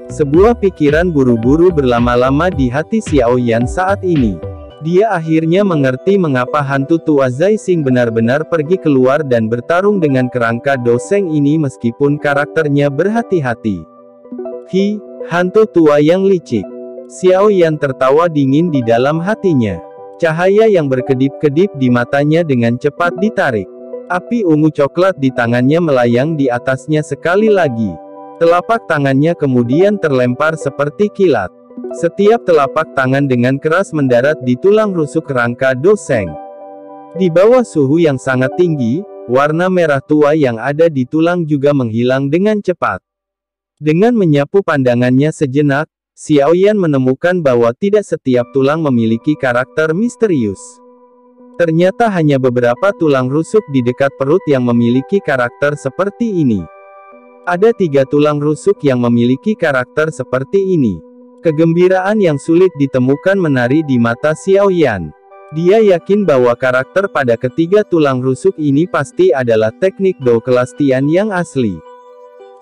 Sebuah pikiran buru-buru berlama-lama di hati Xiaoyan saat ini. Dia akhirnya mengerti mengapa hantu tua Zai Xing benar-benar pergi keluar dan bertarung dengan kerangka Doseng ini meskipun karakternya berhati-hati. Hantu tua yang licik. Xiaoyan tertawa dingin di dalam hatinya. Cahaya yang berkedip-kedip di matanya dengan cepat ditarik. Api ungu coklat di tangannya melayang di atasnya sekali lagi. Telapak tangannya kemudian terlempar seperti kilat. Setiap telapak tangan dengan keras mendarat di tulang rusuk kerangka Doseng. Di bawah suhu yang sangat tinggi, warna merah tua yang ada di tulang juga menghilang dengan cepat. Dengan menyapu pandangannya sejenak, Xiaoyan menemukan bahwa tidak setiap tulang memiliki karakter misterius. Ternyata hanya beberapa tulang rusuk di dekat perut yang memiliki karakter seperti ini. Ada 3 tulang rusuk yang memiliki karakter seperti ini. Kegembiraan yang sulit ditemukan menari di mata Xiaoyan. Dia yakin bahwa karakter pada ketiga tulang rusuk ini pasti adalah teknik Do kelas Tian yang asli.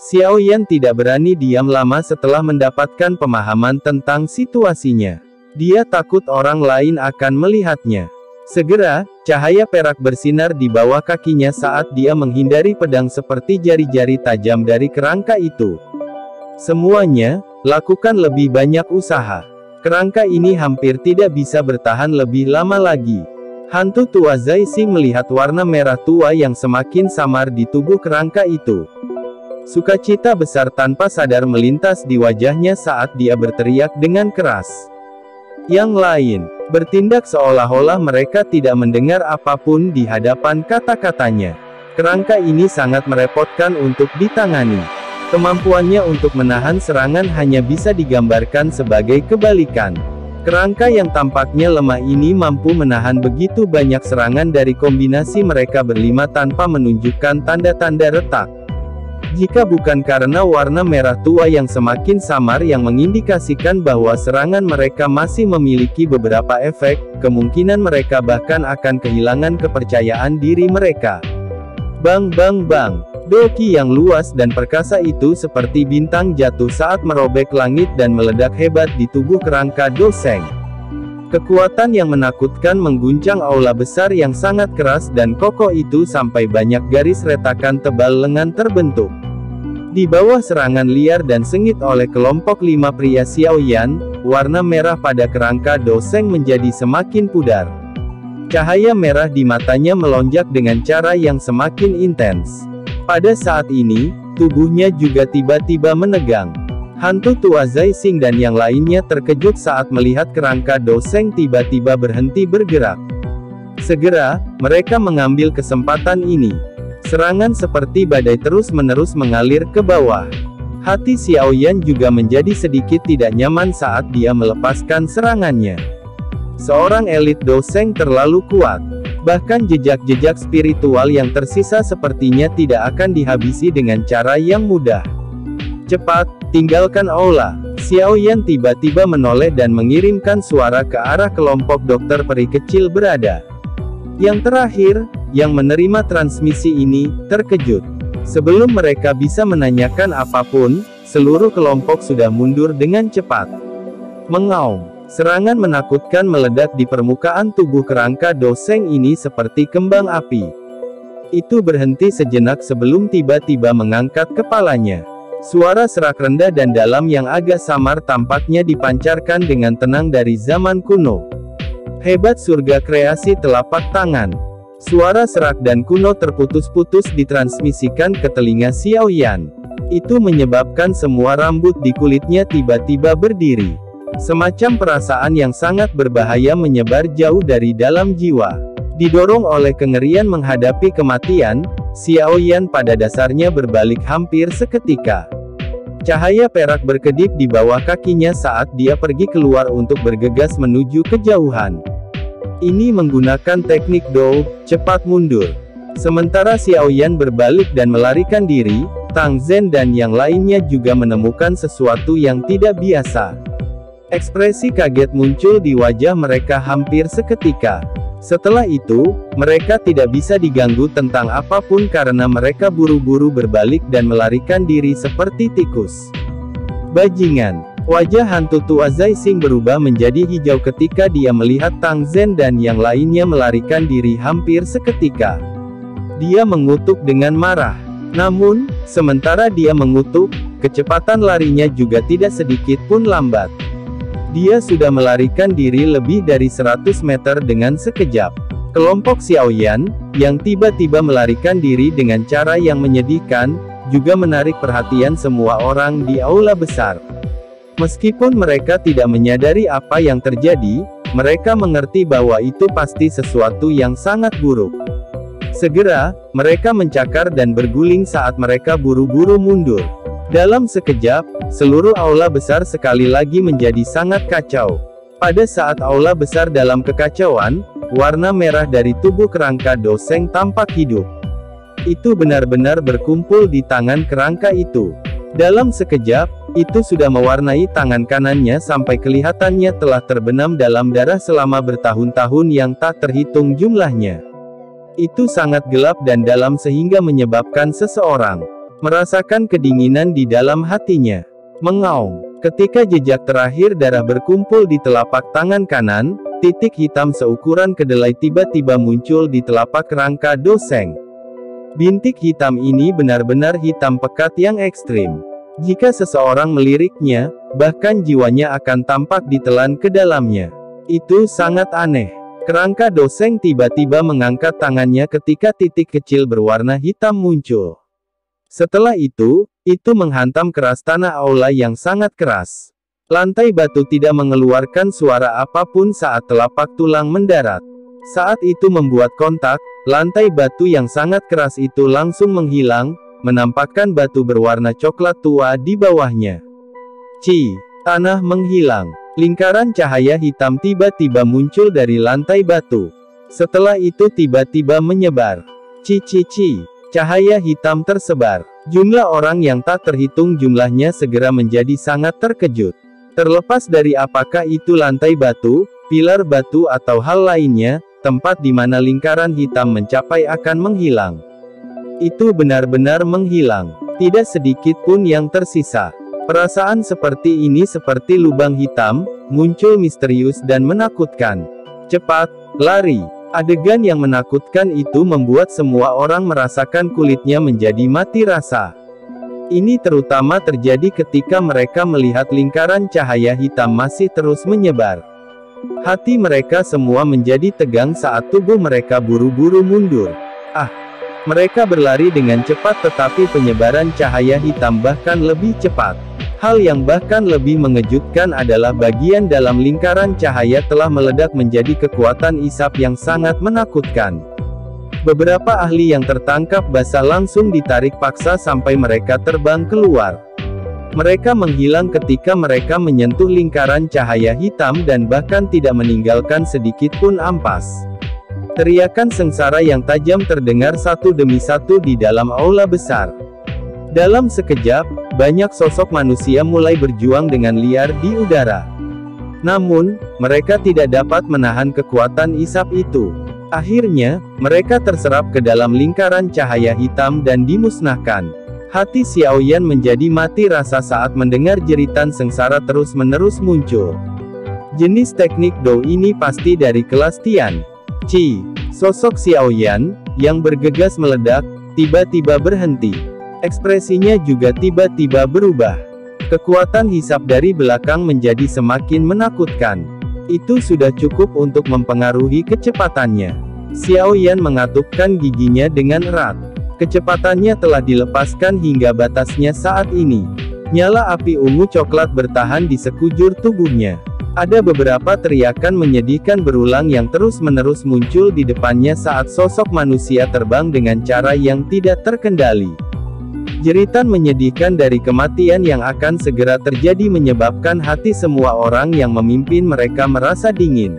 Xiaoyan tidak berani diam lama setelah mendapatkan pemahaman tentang situasinya. Dia takut orang lain akan melihatnya. Segera, cahaya perak bersinar di bawah kakinya saat dia menghindari pedang seperti jari-jari tajam dari kerangka itu. Semuanya, lakukan lebih banyak usaha. Kerangka ini hampir tidak bisa bertahan lebih lama lagi. Hantu tua Zai Xing melihat warna merah tua yang semakin samar di tubuh kerangka itu. Sukacita besar tanpa sadar melintas di wajahnya saat dia berteriak dengan keras. Yang lain bertindak seolah-olah mereka tidak mendengar apapun di hadapan kata-katanya. Kerangka ini sangat merepotkan untuk ditangani. Kemampuannya untuk menahan serangan hanya bisa digambarkan sebagai kebalikan. Kerangka yang tampaknya lemah ini mampu menahan begitu banyak serangan dari kombinasi mereka berlima tanpa menunjukkan tanda-tanda retak. Jika bukan karena warna merah tua yang semakin samar yang mengindikasikan bahwa serangan mereka masih memiliki beberapa efek, kemungkinan mereka bahkan akan kehilangan kepercayaan diri mereka. Bang bang bang. Doki yang luas dan perkasa itu seperti bintang jatuh saat merobek langit dan meledak hebat di tubuh kerangka Do Sheng. Kekuatan yang menakutkan mengguncang aula besar yang sangat keras dan kokoh itu sampai banyak garis retakan tebal lengan terbentuk. Di bawah serangan liar dan sengit oleh kelompok 5 pria Xiaoyan, warna merah pada kerangka Do Sheng menjadi semakin pudar. Cahaya merah di matanya melonjak dengan cara yang semakin intens. Pada saat ini, tubuhnya juga tiba-tiba menegang. Hantu tua Zai Xing dan yang lainnya terkejut saat melihat kerangka Do Sheng tiba-tiba berhenti bergerak. Segera, mereka mengambil kesempatan ini. Serangan seperti badai terus-menerus mengalir ke bawah. Hati Xiaoyan juga menjadi sedikit tidak nyaman saat dia melepaskan serangannya. Seorang elit Do Sheng terlalu kuat. Bahkan jejak-jejak spiritual yang tersisa sepertinya tidak akan dihabisi dengan cara yang mudah. Cepat, tinggalkan aula. Xiaoyan tiba-tiba menoleh dan mengirimkan suara ke arah kelompok dokter peri kecil berada. Yang terakhir, yang menerima transmisi ini, terkejut. Sebelum mereka bisa menanyakan apapun, seluruh kelompok sudah mundur dengan cepat. Mengaum. Serangan menakutkan meledak di permukaan tubuh kerangka Do Sheng ini seperti kembang api. Itu berhenti sejenak sebelum tiba-tiba mengangkat kepalanya. Suara serak rendah dan dalam yang agak samar tampaknya dipancarkan dengan tenang dari zaman kuno. Hebat surga kreasi telapak tangan. Suara serak dan kuno terputus-putus ditransmisikan ke telinga Xiaoyan. Itu menyebabkan semua rambut di kulitnya tiba-tiba berdiri. Semacam perasaan yang sangat berbahaya menyebar jauh dari dalam jiwa. Didorong oleh kengerian menghadapi kematian, Xiaoyan pada dasarnya berbalik hampir seketika. Cahaya perak berkedip di bawah kakinya saat dia pergi keluar untuk bergegas menuju kejauhan. Ini menggunakan teknik Do, cepat mundur. Sementara Xiaoyan berbalik dan melarikan diri, Tang Zhen dan yang lainnya juga menemukan sesuatu yang tidak biasa. Ekspresi kaget muncul di wajah mereka hampir seketika. Setelah itu, mereka tidak bisa diganggu tentang apapun karena mereka buru-buru berbalik dan melarikan diri seperti tikus. Bajingan. Wajah hantu tua Zai Xing berubah menjadi hijau ketika dia melihat Tang Zhen dan yang lainnya melarikan diri hampir seketika. Dia mengutuk dengan marah. Namun, sementara dia mengutuk, kecepatan larinya juga tidak sedikit pun lambat. Dia sudah melarikan diri lebih dari 100 meter dengan sekejap. Kelompok Xiaoyan, yang tiba-tiba melarikan diri dengan cara yang menyedihkan, juga menarik perhatian semua orang di aula besar. Meskipun mereka tidak menyadari apa yang terjadi, mereka mengerti bahwa itu pasti sesuatu yang sangat buruk. Segera, mereka mencakar dan berguling saat mereka buru-buru mundur. Dalam sekejap, seluruh aula besar sekali lagi menjadi sangat kacau. Pada saat aula besar dalam kekacauan, warna merah dari tubuh kerangka Doseng tampak hidup. Itu benar-benar berkumpul di tangan kerangka itu. Dalam sekejap, itu sudah mewarnai tangan kanannya sampai kelihatannya telah terbenam dalam darah selama bertahun-tahun yang tak terhitung jumlahnya. Itu sangat gelap dan dalam sehingga menyebabkan seseorang merasakan kedinginan di dalam hatinya. Mengaum. Ketika jejak terakhir darah berkumpul di telapak tangan kanan, titik hitam seukuran kedelai tiba-tiba muncul di telapak kerangka Doseng. Bintik hitam ini benar-benar hitam pekat yang ekstrim. Jika seseorang meliriknya, bahkan jiwanya akan tampak ditelan ke dalamnya. Itu sangat aneh. Kerangka Doseng tiba-tiba mengangkat tangannya ketika titik kecil berwarna hitam muncul. Setelah itu menghantam keras tanah aula yang sangat keras. Lantai batu tidak mengeluarkan suara apapun saat telapak tulang mendarat. Saat itu membuat kontak, lantai batu yang sangat keras itu langsung menghilang, menampakkan batu berwarna coklat tua di bawahnya. Tanah menghilang. Lingkaran cahaya hitam tiba-tiba muncul dari lantai batu. Setelah itu tiba-tiba menyebar. Cahaya hitam tersebar. Jumlah orang yang tak terhitung jumlahnya segera menjadi sangat terkejut. Terlepas dari apakah itu lantai batu, pilar batu atau hal lainnya, tempat di mana lingkaran hitam mencapai akan menghilang. Itu benar-benar menghilang. Tidak sedikit pun yang tersisa. Perasaan seperti ini seperti lubang hitam, muncul misterius dan menakutkan. Cepat, lari. Adegan yang menakutkan itu membuat semua orang merasakan kulitnya menjadi mati rasa. Ini terutama terjadi ketika mereka melihat lingkaran cahaya hitam masih terus menyebar. Hati mereka semua menjadi tegang saat tubuh mereka buru-buru mundur. Mereka berlari dengan cepat tetapi penyebaran cahaya hitam bahkan lebih cepat. Hal yang bahkan lebih mengejutkan adalah bagian dalam lingkaran cahaya telah meledak menjadi kekuatan isap yang sangat menakutkan. Beberapa ahli yang tertangkap basah langsung ditarik paksa sampai mereka terbang keluar. Mereka menghilang ketika mereka menyentuh lingkaran cahaya hitam dan bahkan tidak meninggalkan sedikit pun ampas. Teriakan sengsara yang tajam terdengar satu demi satu di dalam aula besar. Dalam sekejap, banyak sosok manusia mulai berjuang dengan liar di udara. Namun, mereka tidak dapat menahan kekuatan isap itu. Akhirnya, mereka terserap ke dalam lingkaran cahaya hitam dan dimusnahkan. Hati Xiaoyan menjadi mati rasa saat mendengar jeritan sengsara terus-menerus muncul. Jenis teknik Dou ini pasti dari kelas Tian. Sosok Xiaoyan, yang bergegas meledak, tiba-tiba berhenti. Ekspresinya juga tiba-tiba berubah. Kekuatan hisap dari belakang menjadi semakin menakutkan. Itu sudah cukup untuk mempengaruhi kecepatannya. Xiaoyan mengatupkan giginya dengan erat. Kecepatannya telah dilepaskan hingga batasnya saat ini. Nyala api ungu coklat bertahan di sekujur tubuhnya. Ada beberapa teriakan menyedihkan berulang yang terus-menerus muncul di depannya saat sosok manusia terbang dengan cara yang tidak terkendali. Jeritan menyedihkan dari kematian yang akan segera terjadi menyebabkan hati semua orang yang memimpin mereka merasa dingin.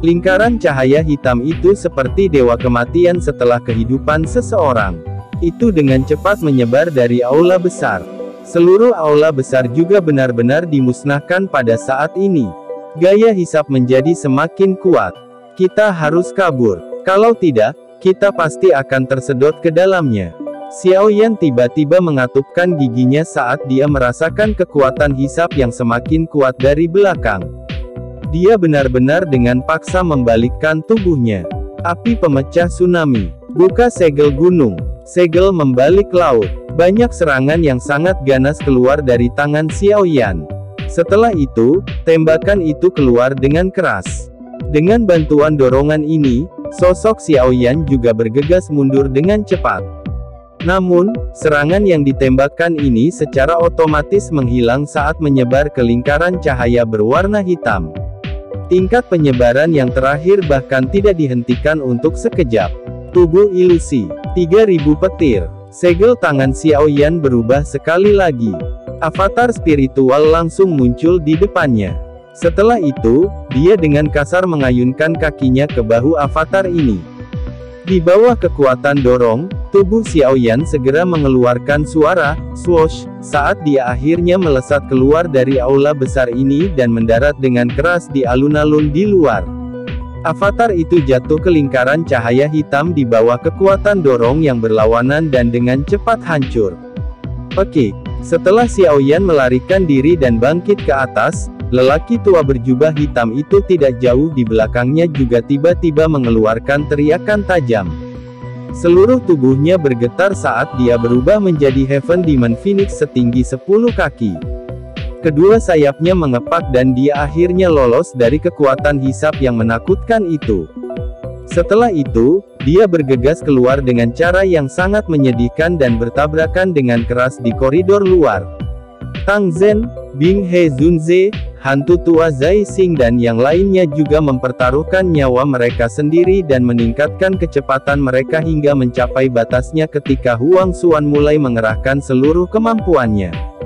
Lingkaran cahaya hitam itu seperti dewa kematian setelah kehidupan seseorang. Itu dengan cepat menyebar dari aula besar. Seluruh aula besar juga benar-benar dimusnahkan pada saat ini. Gaya hisap menjadi semakin kuat. Kita harus kabur. Kalau tidak, kita pasti akan tersedot ke dalamnya. Xiaoyan tiba-tiba mengatupkan giginya saat dia merasakan kekuatan hisap yang semakin kuat dari belakang. Dia benar-benar dengan paksa membalikkan tubuhnya. Api pemecah tsunami. Buka segel gunung. Segel membalik laut. Banyak serangan yang sangat ganas keluar dari tangan Xiaoyan. Setelah itu, tembakan itu keluar dengan keras. Dengan bantuan dorongan ini, sosok Xiaoyan juga bergegas mundur dengan cepat. Namun, serangan yang ditembakkan ini secara otomatis menghilang saat menyebar ke lingkaran cahaya berwarna hitam. Tingkat penyebaran yang terakhir bahkan tidak dihentikan untuk sekejap. Tubuh ilusi. 3000 petir. Segel tangan Xiao Yan berubah sekali lagi. Avatar spiritual langsung muncul di depannya. Setelah itu, dia dengan kasar mengayunkan kakinya ke bahu avatar ini. Di bawah kekuatan dorong, tubuh Xiao Yan segera mengeluarkan suara swoosh saat dia akhirnya melesat keluar dari aula besar ini dan mendarat dengan keras di alun-alun di luar. Avatar itu jatuh ke lingkaran cahaya hitam di bawah kekuatan dorong yang berlawanan dan dengan cepat hancur. Oke, setelah Xiao Yan melarikan diri dan bangkit ke atas, lelaki tua berjubah hitam itu tidak jauh di belakangnya juga tiba-tiba mengeluarkan teriakan tajam. Seluruh tubuhnya bergetar saat dia berubah menjadi Heaven Demon Phoenix setinggi 10 kaki. Kedua sayapnya mengepak dan dia akhirnya lolos dari kekuatan hisap yang menakutkan itu. Setelah itu, dia bergegas keluar dengan cara yang sangat menyedihkan dan bertabrakan dengan keras di koridor luar. Tang Zhen, Bing He Zunze, hantu tua Zai Xing dan yang lainnya juga mempertaruhkan nyawa mereka sendiri dan meningkatkan kecepatan mereka hingga mencapai batasnya ketika Huang Xuan mulai mengerahkan seluruh kemampuannya.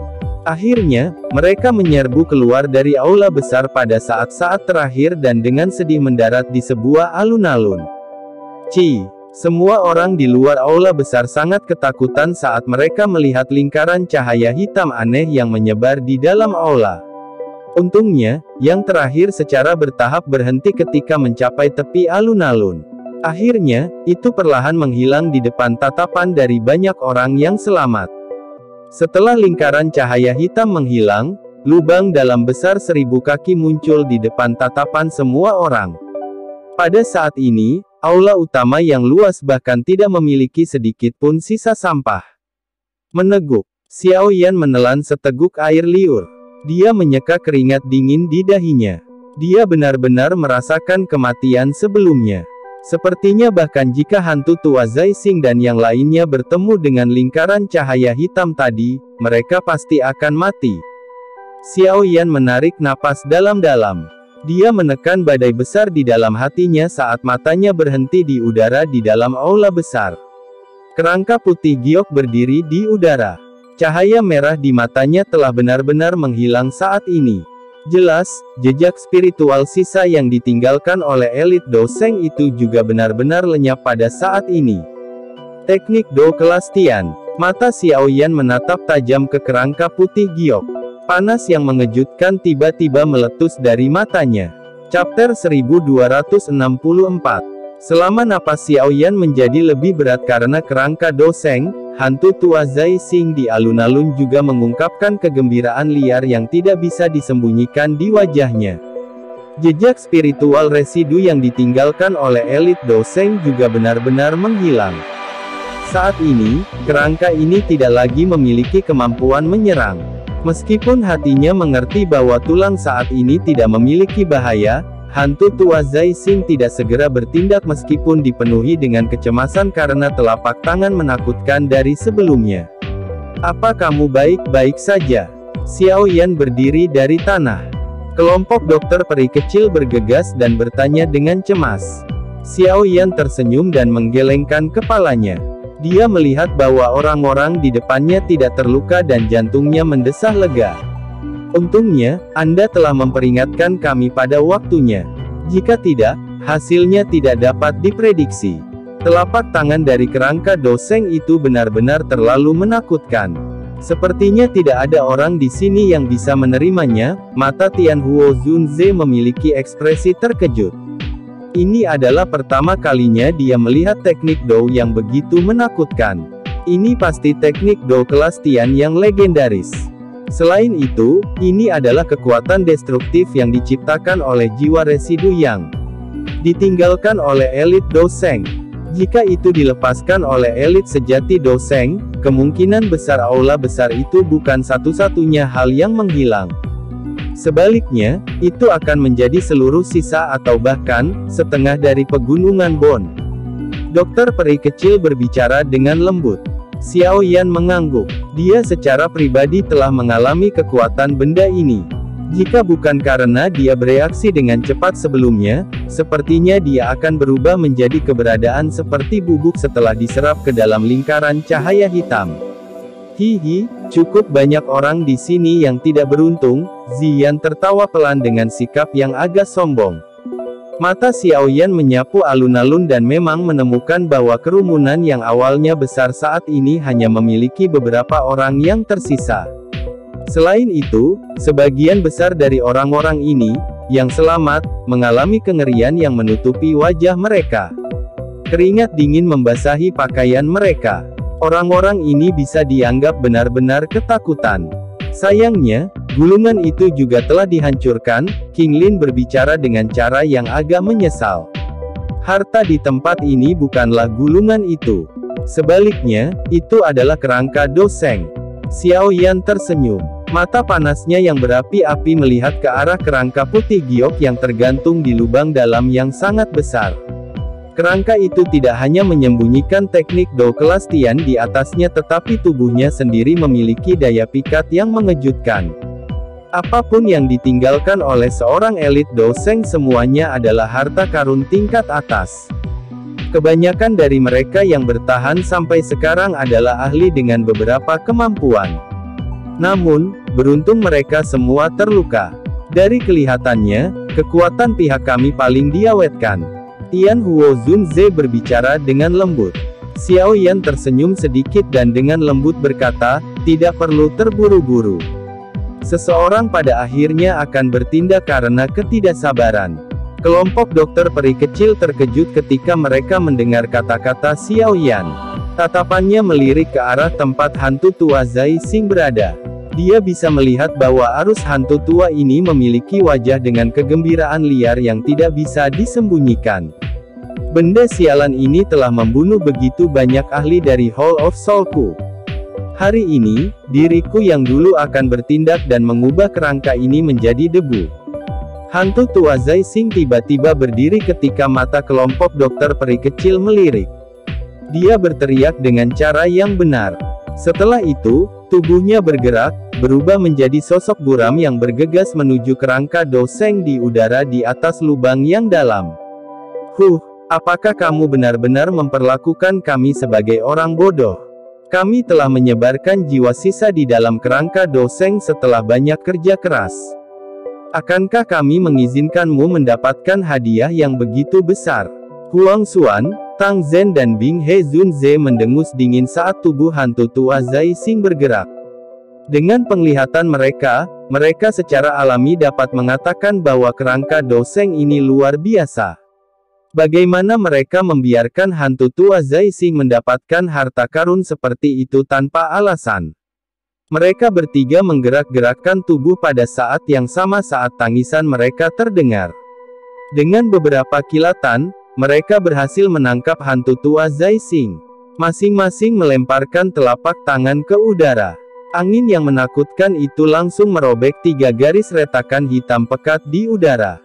Akhirnya, mereka menyerbu keluar dari aula besar pada saat-saat terakhir dan dengan sedih mendarat di sebuah alun-alun. Semua orang di luar aula besar sangat ketakutan saat mereka melihat lingkaran cahaya hitam aneh yang menyebar di dalam aula. Untungnya, yang terakhir secara bertahap berhenti ketika mencapai tepi alun-alun. Akhirnya, itu perlahan menghilang di depan tatapan dari banyak orang yang selamat. Setelah lingkaran cahaya hitam menghilang, lubang dalam besar 1000 kaki muncul di depan tatapan semua orang. Pada saat ini, aula utama yang luas bahkan tidak memiliki sedikit pun sisa sampah. Meneguk, Xiao Yan menelan seteguk air liur. Dia menyeka keringat dingin di dahinya. Dia benar-benar merasakan kematian sebelumnya. Sepertinya bahkan jika hantu tua Zai Xing dan yang lainnya bertemu dengan lingkaran cahaya hitam tadi, mereka pasti akan mati. Xiao Yan menarik napas dalam-dalam. Dia menekan badai besar di dalam hatinya saat matanya berhenti di udara di dalam aula besar. Kerangka putih giok berdiri di udara. Cahaya merah di matanya telah benar-benar menghilang saat ini. Jelas, jejak spiritual sisa yang ditinggalkan oleh elit Do Seng itu juga benar-benar lenyap pada saat ini. Teknik Do kelas Tian. Mata Xiao Yan menatap tajam ke kerangka putih giok. Panas yang mengejutkan tiba-tiba meletus dari matanya. Chapter 1264. Selama napas Xiao Yan menjadi lebih berat karena kerangka Do Seng, hantu tua Zai Xing di alun-alun juga mengungkapkan kegembiraan liar yang tidak bisa disembunyikan di wajahnya. Jejak spiritual residu yang ditinggalkan oleh elit Do Seng juga benar-benar menghilang. Saat ini, kerangka ini tidak lagi memiliki kemampuan menyerang. Meskipun hatinya mengerti bahwa tulang saat ini tidak memiliki bahaya, hantu tua Zai Xing tidak segera bertindak meskipun dipenuhi dengan kecemasan karena telapak tangan menakutkan dari sebelumnya. Apa kamu baik-baik saja? Xiao Yan berdiri dari tanah. Kelompok dokter peri kecil bergegas dan bertanya dengan cemas. Xiao Yan tersenyum dan menggelengkan kepalanya. Dia melihat bahwa orang-orang di depannya tidak terluka dan jantungnya mendesah lega. Untungnya, Anda telah memperingatkan kami pada waktunya. Jika tidak, hasilnya tidak dapat diprediksi. Telapak tangan dari kerangka Do Seng itu benar-benar terlalu menakutkan. Sepertinya tidak ada orang di sini yang bisa menerimanya. Mata Tianhuo Zunze memiliki ekspresi terkejut. Ini adalah pertama kalinya dia melihat teknik Do yang begitu menakutkan. Ini pasti teknik Do kelas Tian yang legendaris. Selain itu, ini adalah kekuatan destruktif yang diciptakan oleh jiwa residu yang ditinggalkan oleh elit Do Seng. Jika itu dilepaskan oleh elit sejati Do Seng, kemungkinan besar aula besar itu bukan satu-satunya hal yang menghilang. Sebaliknya, itu akan menjadi seluruh sisa atau bahkan, setengah dari pegunungan Bon. Dokter peri kecil berbicara dengan lembut. Xiao Yan mengangguk. Dia secara pribadi telah mengalami kekuatan benda ini. Jika bukan karena dia bereaksi dengan cepat sebelumnya, sepertinya dia akan berubah menjadi keberadaan seperti bubuk setelah diserap ke dalam lingkaran cahaya hitam. Hihi, cukup banyak orang di sini yang tidak beruntung, Ziyan tertawa pelan dengan sikap yang agak sombong. Mata Xiaoyan menyapu alun-alun dan memang menemukan bahwa kerumunan yang awalnya besar saat ini hanya memiliki beberapa orang yang tersisa. Selain itu, sebagian besar dari orang-orang ini, yang selamat, mengalami kengerian yang menutupi wajah mereka. Keringat dingin membasahi pakaian mereka. Orang-orang ini bisa dianggap benar-benar ketakutan. Sayangnya, gulungan itu juga telah dihancurkan. King Lin berbicara dengan cara yang agak menyesal. Harta di tempat ini bukanlah gulungan itu. Sebaliknya, itu adalah kerangka Do Sheng. Xiaoyan tersenyum. Mata panasnya yang berapi-api melihat ke arah kerangka putih giok yang tergantung di lubang dalam yang sangat besar. Kerangka itu tidak hanya menyembunyikan teknik Do kelas Tian di atasnya tetapi tubuhnya sendiri memiliki daya pikat yang mengejutkan. Apapun yang ditinggalkan oleh seorang elit Do Sheng semuanya adalah harta karun tingkat atas. Kebanyakan dari mereka yang bertahan sampai sekarang adalah ahli dengan beberapa kemampuan. Namun, beruntung mereka semua terluka. Dari kelihatannya, kekuatan pihak kami paling diawetkan. Tian Huo Zunze berbicara dengan lembut. Xiaoyan tersenyum sedikit dan dengan lembut berkata, tidak perlu terburu-buru. Seseorang pada akhirnya akan bertindak karena ketidaksabaran. Kelompok dokter peri kecil terkejut ketika mereka mendengar kata-kata Xiaoyan. Tatapannya melirik ke arah tempat hantu tua Zai Xing berada. Dia bisa melihat bahwa arus hantu tua ini memiliki wajah dengan kegembiraan liar yang tidak bisa disembunyikan. Benda sialan ini telah membunuh begitu banyak ahli dari Hall of Soulku. Hari ini, diriku yang dulu akan bertindak dan mengubah kerangka ini menjadi debu. Hantu tua Zai Xing tiba-tiba berdiri ketika mata kelompok dokter peri kecil melirik. Dia berteriak dengan cara yang benar. Setelah itu, tubuhnya bergerak, berubah menjadi sosok buram yang bergegas menuju kerangka Do Sheng di udara di atas lubang yang dalam. Apakah kamu benar-benar memperlakukan kami sebagai orang bodoh? Kami telah menyebarkan jiwa sisa di dalam kerangka Do Sheng setelah banyak kerja keras. Akankah kami mengizinkanmu mendapatkan hadiah yang begitu besar? Huang Xuan, Tang Zhen dan Bing He Zunze mendengus dingin saat tubuh hantu tua Zai Xing bergerak. Dengan penglihatan mereka secara alami dapat mengatakan bahwa kerangka Do Sheng ini luar biasa. Bagaimana mereka membiarkan hantu tua Zai Xing mendapatkan harta karun seperti itu tanpa alasan? Mereka bertiga menggerak-gerakkan tubuh pada saat yang sama saat tangisan mereka terdengar. Dengan beberapa kilatan, mereka berhasil menangkap hantu tua Zai Xing. Masing-masing melemparkan telapak tangan ke udara. Angin yang menakutkan itu langsung merobek 3 garis retakan hitam pekat di udara.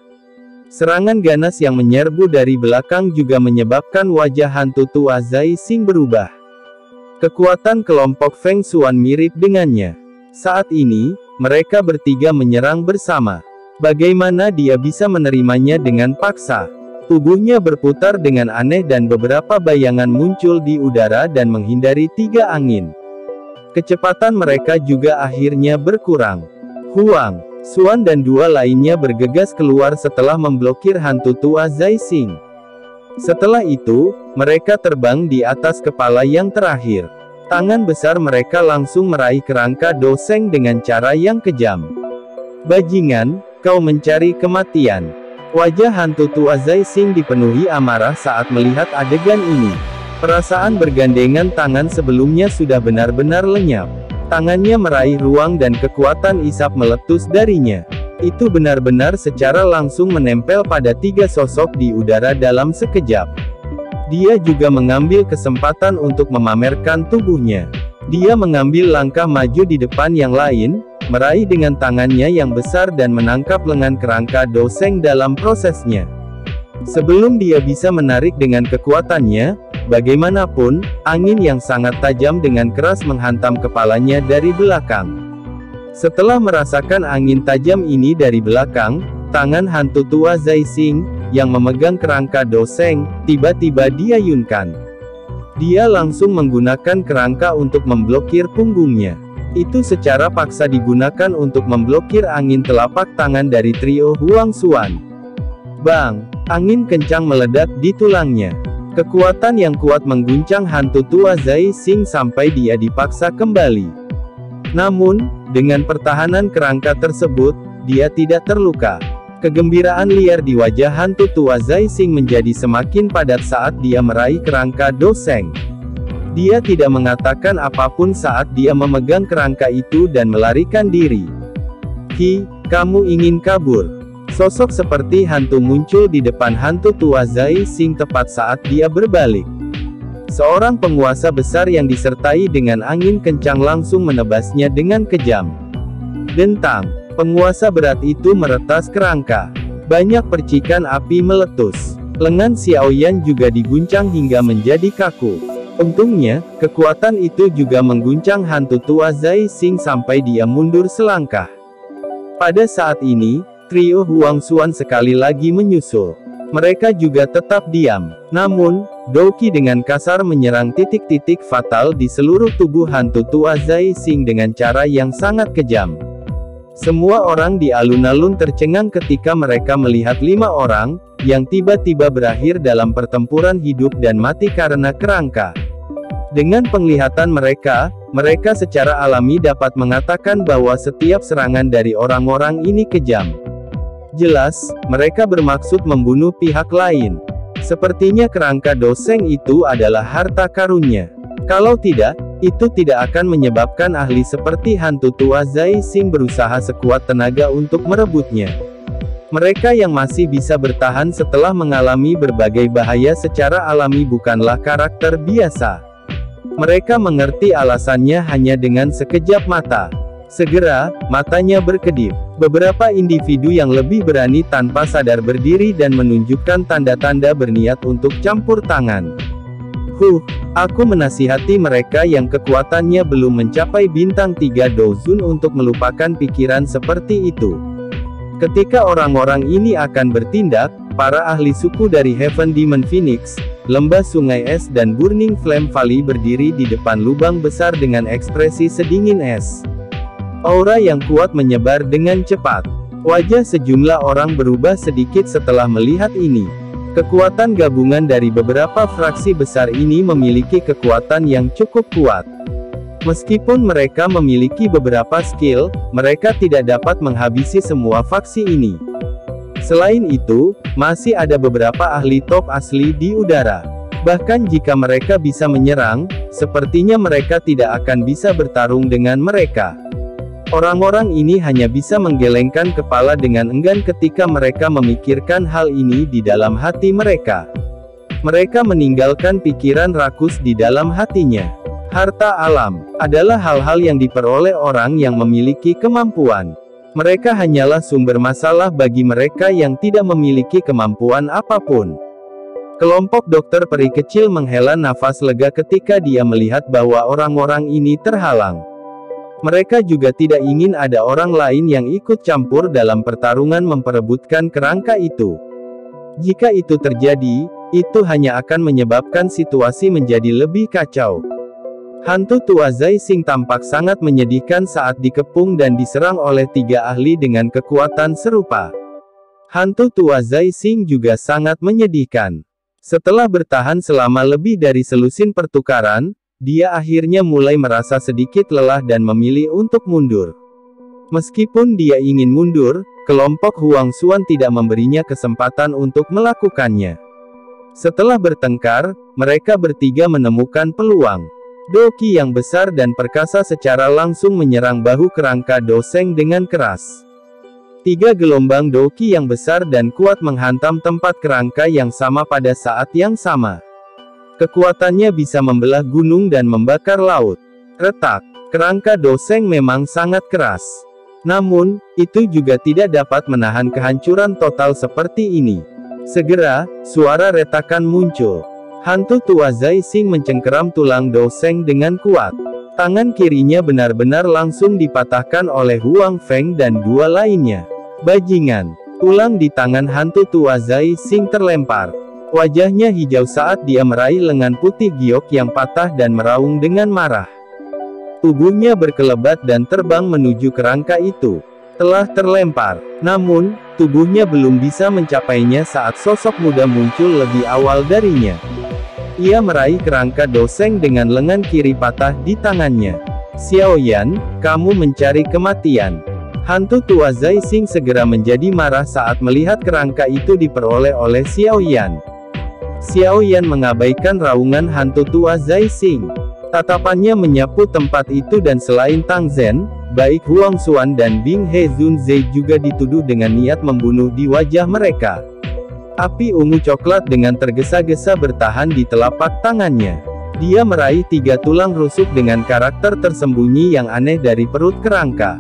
Serangan ganas yang menyerbu dari belakang juga menyebabkan wajah hantu tua Zai Xing berubah. Kekuatan kelompok Feng Xuan mirip dengannya. Saat ini, mereka bertiga menyerang bersama. Bagaimana dia bisa menerimanya dengan paksa? Tubuhnya berputar dengan aneh dan beberapa bayangan muncul di udara dan menghindari 3 angin. Kecepatan mereka juga akhirnya berkurang. Huang Xuan dan 2 lainnya bergegas keluar setelah memblokir hantu tua Zai Xing. Setelah itu, mereka terbang di atas kepala yang terakhir. Tangan besar mereka langsung meraih kerangka Do Sheng dengan cara yang kejam. Bajingan, kau mencari kematian. Wajah hantu tua Zai Xing dipenuhi amarah saat melihat adegan ini. Perasaan bergandengan tangan sebelumnya sudah benar-benar lenyap. Tangannya meraih ruang dan kekuatan isap meletus darinya. Itu benar-benar secara langsung menempel pada 3 sosok di udara dalam sekejap. Dia juga mengambil kesempatan untuk memamerkan tubuhnya. Dia mengambil langkah maju di depan yang lain, meraih dengan tangannya yang besar dan menangkap lengan kerangka Do Sheng dalam prosesnya. Sebelum dia bisa menarik dengan kekuatannya, bagaimanapun, angin yang sangat tajam dengan keras menghantam kepalanya dari belakang. Setelah merasakan angin tajam ini dari belakang, tangan hantu tua Zai Xing, yang memegang kerangka doseng, tiba-tiba diayunkan. Dia langsung menggunakan kerangka untuk memblokir punggungnya. Itu secara paksa digunakan untuk memblokir angin telapak tangan dari trio Huang Xuan. Bang! Angin kencang meledak di tulangnya. Kekuatan yang kuat mengguncang hantu tua Zai Xing sampai dia dipaksa kembali. Namun, dengan pertahanan kerangka tersebut, dia tidak terluka. Kegembiraan liar di wajah hantu tua Zai Xing menjadi semakin padat saat dia meraih kerangka doseng. Dia tidak mengatakan apapun saat dia memegang kerangka itu dan melarikan diri. Hi, kamu ingin kabur? Sosok seperti hantu muncul di depan hantu tua Zai Xing tepat saat dia berbalik. Seorang penguasa besar yang disertai dengan angin kencang langsung menebasnya dengan kejam. Dentang, penguasa berat itu meretas kerangka. Banyak percikan api meletus. Lengan Xiaoyan juga diguncang hingga menjadi kaku. Untungnya, kekuatan itu juga mengguncang hantu tua Zai Xing sampai dia mundur selangkah. Pada saat ini, trio Huang Xuan sekali lagi menyusul. Mereka juga tetap diam. Namun, Doqi dengan kasar menyerang titik-titik fatal di seluruh tubuh hantu tua Zai Xing dengan cara yang sangat kejam. Semua orang di alun-alun tercengang ketika mereka melihat 5 orang, yang tiba-tiba berakhir dalam pertempuran hidup dan mati karena kerangka. Dengan penglihatan mereka secara alami dapat mengatakan bahwa setiap serangan dari orang-orang ini kejam. Jelas, mereka bermaksud membunuh pihak lain. Sepertinya kerangka doseng itu adalah harta karunnya. Kalau tidak, itu tidak akan menyebabkan ahli seperti hantu tua Zai Xing berusaha sekuat tenaga untuk merebutnya. Mereka yang masih bisa bertahan setelah mengalami berbagai bahaya secara alami bukanlah karakter biasa. Mereka mengerti alasannya hanya dengan sekejap mata. Segera, matanya berkedip. Beberapa individu yang lebih berani tanpa sadar berdiri dan menunjukkan tanda-tanda berniat untuk campur tangan. Aku menasihati mereka yang kekuatannya belum mencapai bintang 3 dozun untuk melupakan pikiran seperti itu. Ketika orang-orang ini akan bertindak, para ahli suku dari Heaven Demon Phoenix, Lembah Sungai Es dan Burning Flame Valley berdiri di depan lubang besar dengan ekspresi sedingin es. Aura yang kuat menyebar dengan cepat. Wajah sejumlah orang berubah sedikit setelah melihat ini. Kekuatan gabungan dari beberapa fraksi besar ini memiliki kekuatan yang cukup kuat. Meskipun mereka memiliki beberapa skill, mereka tidak dapat menghabisi semua faksi ini. Selain itu, masih ada beberapa ahli top asli di udara. Bahkan jika mereka bisa menyerang, sepertinya mereka tidak akan bisa bertarung dengan mereka. Orang-orang ini hanya bisa menggelengkan kepala dengan enggan ketika mereka memikirkan hal ini di dalam hati mereka. Mereka meninggalkan pikiran rakus di dalam hatinya. Harta alam adalah hal-hal yang diperoleh orang yang memiliki kemampuan. Mereka hanyalah sumber masalah bagi mereka yang tidak memiliki kemampuan apapun. Kelompok dokter peri kecil menghela nafas lega ketika dia melihat bahwa orang-orang ini terhalang. Mereka juga tidak ingin ada orang lain yang ikut campur dalam pertarungan memperebutkan kerangka itu. Jika itu terjadi, itu hanya akan menyebabkan situasi menjadi lebih kacau. Hantu tua Zai Xing tampak sangat menyedihkan saat dikepung dan diserang oleh 3 ahli dengan kekuatan serupa. Hantu tua Zai Xing juga sangat menyedihkan. Setelah bertahan selama lebih dari selusin pertukaran, dia akhirnya mulai merasa sedikit lelah dan memilih untuk mundur. Meskipun dia ingin mundur, kelompok Huang Xuan tidak memberinya kesempatan untuk melakukannya. Setelah bertengkar, mereka bertiga menemukan peluang. Doqi yang besar dan perkasa secara langsung menyerang bahu kerangka doseng dengan keras. 3 gelombang Doqi yang besar dan kuat menghantam tempat kerangka yang sama pada saat yang sama. Kekuatannya bisa membelah gunung dan membakar laut. Retak, kerangka doseng memang sangat keras. Namun, itu juga tidak dapat menahan kehancuran total seperti ini. Segera, suara retakan muncul. Hantu tua Zai Xing mencengkeram tulang doseng dengan kuat. Tangan kirinya benar-benar langsung dipatahkan oleh Huang Feng dan dua lainnya. Bajingan! Tulang di tangan hantu tua Zai Xing terlempar. Wajahnya hijau saat dia meraih lengan putih giok yang patah dan meraung dengan marah. Tubuhnya berkelebat dan terbang menuju kerangka itu. Telah terlempar. Namun, tubuhnya belum bisa mencapainya saat sosok muda muncul lebih awal darinya. Ia meraih kerangka Doseng dengan lengan kiri patah di tangannya. Xiao Yan, kamu mencari kematian. Hantu tua Zai Xing segera menjadi marah saat melihat kerangka itu diperoleh oleh Xiao Yan. Xiao Yan mengabaikan raungan hantu tua Zai Xing. Tatapannya menyapu tempat itu dan selain Tang Zhen, baik Huang Xuan dan Bing He Zunze juga dituduh dengan niat membunuh di wajah mereka. Api ungu coklat dengan tergesa-gesa bertahan di telapak tangannya. Dia meraih 3 tulang rusuk dengan karakter tersembunyi yang aneh dari perut kerangka.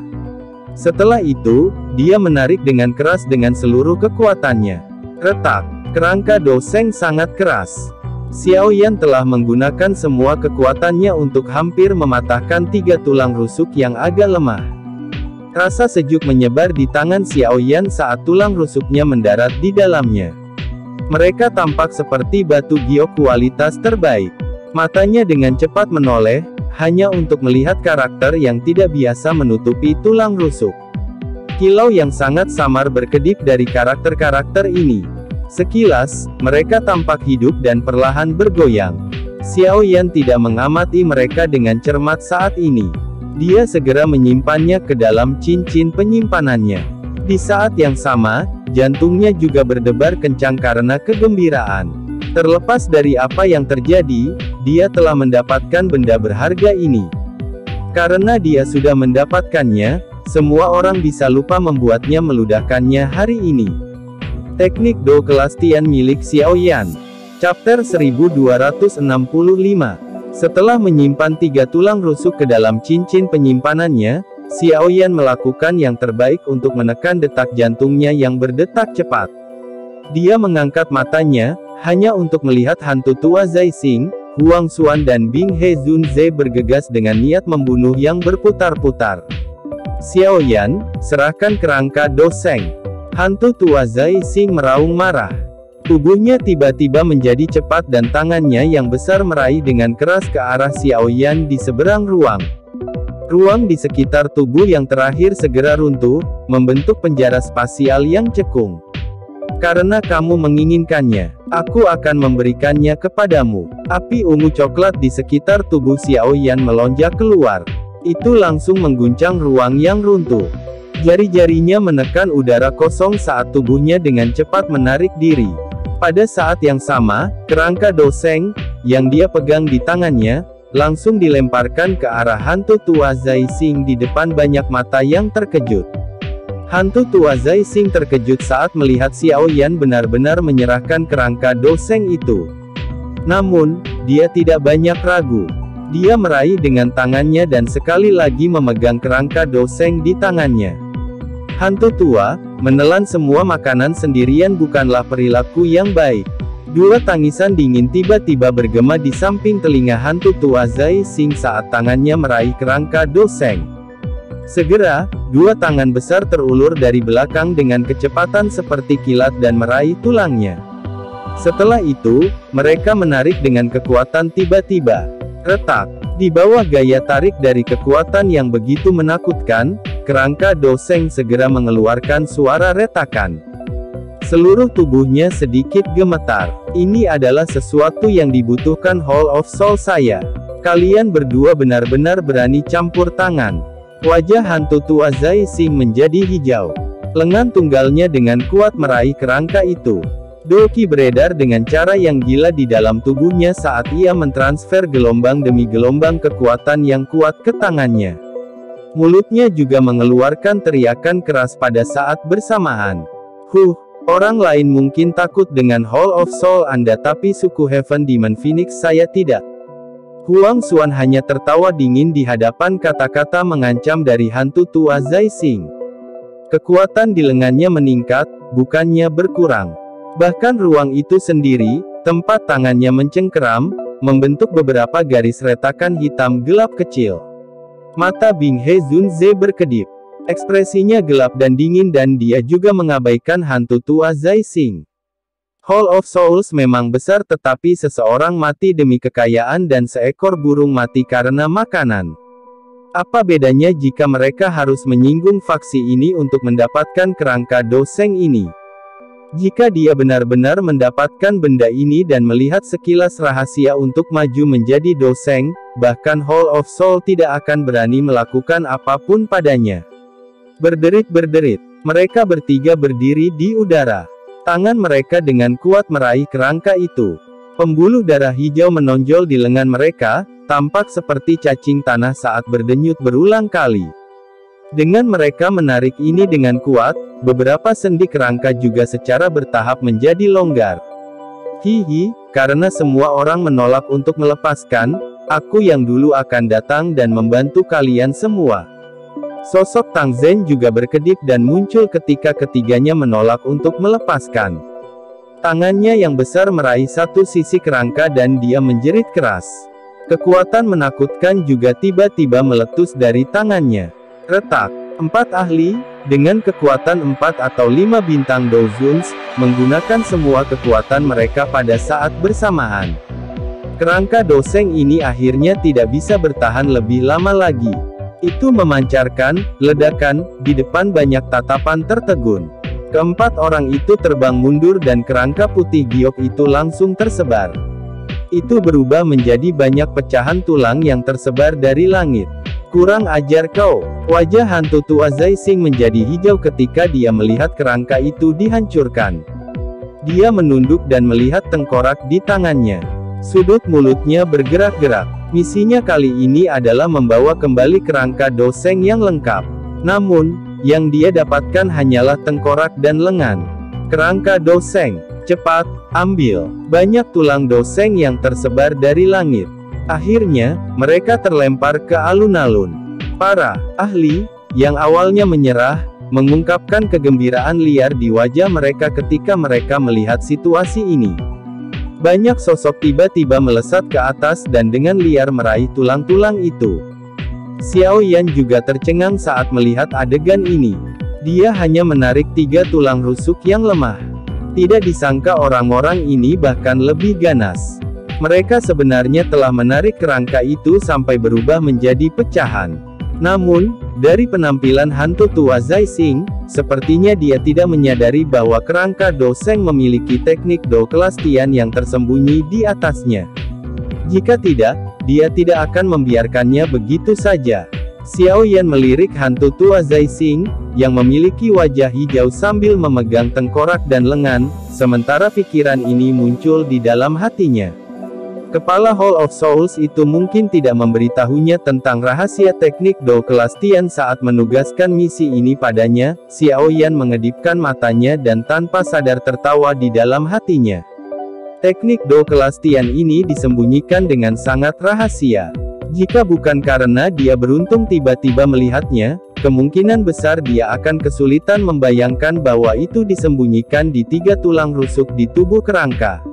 Setelah itu, dia menarik dengan keras dengan seluruh kekuatannya. Retak. Kerangka Doseng sangat keras. Xiao Yan telah menggunakan semua kekuatannya untuk hampir mematahkan 3 tulang rusuk yang agak lemah. Rasa sejuk menyebar di tangan Xiao Yan saat tulang rusuknya mendarat di dalamnya. Mereka tampak seperti batu giok kualitas terbaik. Matanya dengan cepat menoleh, hanya untuk melihat karakter yang tidak biasa menutupi tulang rusuk. Kilau yang sangat samar berkedip dari karakter-karakter ini. Sekilas, mereka tampak hidup dan perlahan bergoyang. Xiao Yan tidak mengamati mereka dengan cermat saat ini. Dia segera menyimpannya ke dalam cincin penyimpanannya. Di saat yang sama, jantungnya juga berdebar kencang karena kegembiraan. Terlepas dari apa yang terjadi, dia telah mendapatkan benda berharga ini. Karena dia sudah mendapatkannya, semua orang bisa lupa membuatnya meludahkannya hari ini. Teknik Do kelas Tian milik Xiao Yan. Chapter 1265. Setelah menyimpan 3 tulang rusuk ke dalam cincin penyimpanannya, Xiao Yan melakukan yang terbaik untuk menekan detak jantungnya yang berdetak cepat. Dia mengangkat matanya, hanya untuk melihat hantu tua Zai Xing, Huang Xuan dan Bing He Zunze bergegas dengan niat membunuh yang berputar-putar. Xiao Yan, serahkan kerangka Doseng. Hantu tua Zai Xing meraung marah. Tubuhnya tiba-tiba menjadi cepat dan tangannya yang besar meraih dengan keras ke arah Xiao Yan di seberang ruang. Ruang di sekitar tubuh yang terakhir segera runtuh, membentuk penjara spasial yang cekung. Karena kamu menginginkannya, aku akan memberikannya kepadamu. Api ungu coklat di sekitar tubuh Xiao Yan melonjak keluar. Itu langsung mengguncang ruang yang runtuh. Jari-jarinya menekan udara kosong saat tubuhnya dengan cepat menarik diri. Pada saat yang sama, kerangka Doseng, yang dia pegang di tangannya, langsung dilemparkan ke arah hantu tua Zai Xing di depan banyak mata yang terkejut. Hantu tua Zai Xing terkejut saat melihat Xiao Yan benar-benar menyerahkan kerangka Doseng itu. Namun, dia tidak banyak ragu. Dia meraih dengan tangannya dan sekali lagi memegang kerangka Doseng di tangannya. Hantu tua, menelan semua makanan sendirian bukanlah perilaku yang baik. 2 tangisan dingin tiba-tiba bergema di samping telinga hantu tua Zai Xing saat tangannya meraih kerangka Doseng. Segera, 2 tangan besar terulur dari belakang dengan kecepatan seperti kilat dan meraih tulangnya. Setelah itu, mereka menarik dengan kekuatan tiba-tiba. Retak. Di bawah gaya tarik dari kekuatan yang begitu menakutkan, kerangka Doseng segera mengeluarkan suara retakan. Seluruh tubuhnya sedikit gemetar. Ini adalah sesuatu yang dibutuhkan Hall of Soul saya. Kalian berdua benar-benar berani campur tangan. Wajah hantu tua Zai Xing menjadi hijau. Lengan tunggalnya dengan kuat meraih kerangka itu. Doki beredar dengan cara yang gila di dalam tubuhnya saat ia mentransfer gelombang demi gelombang kekuatan yang kuat ke tangannya. Mulutnya juga mengeluarkan teriakan keras pada saat bersamaan. Orang lain mungkin takut dengan Hall of Soul Anda tapi suku Heaven Demon Phoenix saya tidak. Huang Xuan hanya tertawa dingin di hadapan kata-kata mengancam dari hantu tua Zai Xing. Kekuatan di lengannya meningkat, bukannya berkurang. Bahkan ruang itu sendiri, tempat tangannya mencengkeram, membentuk beberapa garis retakan hitam gelap kecil. Mata Bing He Zunze berkedip. Ekspresinya gelap dan dingin dan dia juga mengabaikan hantu tua Zai Xing. Hall of Souls memang besar tetapi seseorang mati demi kekayaan dan seekor burung mati karena makanan. Apa bedanya jika mereka harus menyinggung faksi ini untuk mendapatkan kerangka Do Sheng ini? Jika dia benar-benar mendapatkan benda ini dan melihat sekilas rahasia untuk maju menjadi Do Sheng, bahkan Hall of Soul tidak akan berani melakukan apapun padanya. Berderit-berderit, mereka bertiga berdiri di udara. Tangan mereka dengan kuat meraih kerangka itu. Pembuluh darah hijau menonjol di lengan mereka, tampak seperti cacing tanah saat berdenyut berulang kali. Dengan mereka menarik ini dengan kuat, beberapa sendi kerangka juga secara bertahap menjadi longgar. Hihi, karena semua orang menolak untuk melepaskan, aku yang dulu akan datang dan membantu kalian semua. Sosok Tang Zhen juga berkedip dan muncul ketika ketiganya menolak untuk melepaskan. Tangannya yang besar meraih satu sisi kerangka dan dia menjerit keras. Kekuatan menakutkan juga tiba-tiba meletus dari tangannya. Retak. 4 ahli, dengan kekuatan 4 atau 5 bintang Dozuns, menggunakan semua kekuatan mereka pada saat bersamaan. Kerangka Do Sheng ini akhirnya tidak bisa bertahan lebih lama lagi. Itu memancarkan ledakan di depan banyak tatapan tertegun. Keempat orang itu terbang mundur dan kerangka putih giok itu langsung tersebar. Itu berubah menjadi banyak pecahan tulang yang tersebar dari langit. Kurang ajar kau. Wajah hantu tua Zai Xing menjadi hijau ketika dia melihat kerangka itu dihancurkan. Dia menunduk dan melihat tengkorak di tangannya. Sudut mulutnya bergerak-gerak. Misinya kali ini adalah membawa kembali kerangka Do Sheng yang lengkap. Namun, yang dia dapatkan hanyalah tengkorak dan lengan. Kerangka Do Sheng. Cepat, ambil. Banyak tulang Do Sheng yang tersebar dari langit. Akhirnya, mereka terlempar ke alun-alun. Para ahli, yang awalnya menyerah, mengungkapkan kegembiraan liar di wajah mereka ketika mereka melihat situasi ini. Banyak sosok tiba-tiba melesat ke atas dan dengan liar meraih tulang-tulang itu. Xiao Yan juga tercengang saat melihat adegan ini. Dia hanya menarik 3 tulang rusuk yang lemah. Tidak disangka orang-orang ini bahkan lebih ganas. Mereka sebenarnya telah menarik kerangka itu sampai berubah menjadi pecahan. Namun, dari penampilan hantu tua Zai Xing, sepertinya dia tidak menyadari bahwa kerangka Do Sheng memiliki teknik Do kelas Tian yang tersembunyi di atasnya. Jika tidak, dia tidak akan membiarkannya begitu saja. Xiao Yan melirik hantu tua Zai Xing, yang memiliki wajah hijau sambil memegang tengkorak dan lengan, sementara pikiran ini muncul di dalam hatinya. Kepala Hall of Souls itu mungkin tidak memberitahunya tentang rahasia teknik Do kelas Tian saat menugaskan misi ini padanya. Xiao Yan mengedipkan matanya dan tanpa sadar tertawa di dalam hatinya. Teknik Do kelas Tian ini disembunyikan dengan sangat rahasia. Jika bukan karena dia beruntung tiba-tiba melihatnya, kemungkinan besar dia akan kesulitan membayangkan bahwa itu disembunyikan di 3 tulang rusuk di tubuh kerangka.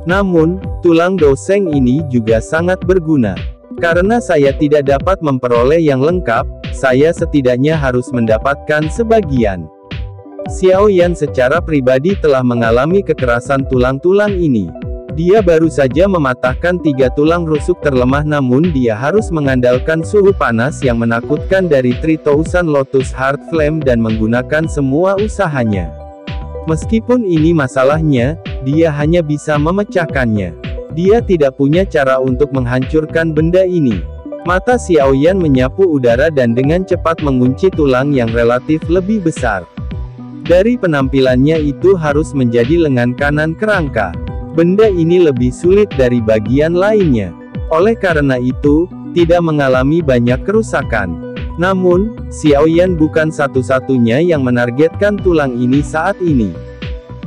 Namun, tulang Do Sheng ini juga sangat berguna. Karena saya tidak dapat memperoleh yang lengkap, saya setidaknya harus mendapatkan sebagian. Xiao Yan secara pribadi telah mengalami kekerasan tulang-tulang ini. Dia baru saja mematahkan 3 tulang rusuk terlemah namun dia harus mengandalkan suhu panas yang menakutkan dari 3000 Lotus Heart Flame dan menggunakan semua usahanya. Meskipun ini masalahnya, dia hanya bisa memecahkannya. Dia tidak punya cara untuk menghancurkan benda ini. Mata Xiao Yan menyapu udara dan dengan cepat mengunci tulang yang relatif lebih besar. Dari penampilannya itu harus menjadi lengan kanan kerangka. Benda ini lebih sulit dari bagian lainnya. Oleh karena itu, tidak mengalami banyak kerusakan. Namun, Xiao Yan bukan satu-satunya yang menargetkan tulang ini saat ini.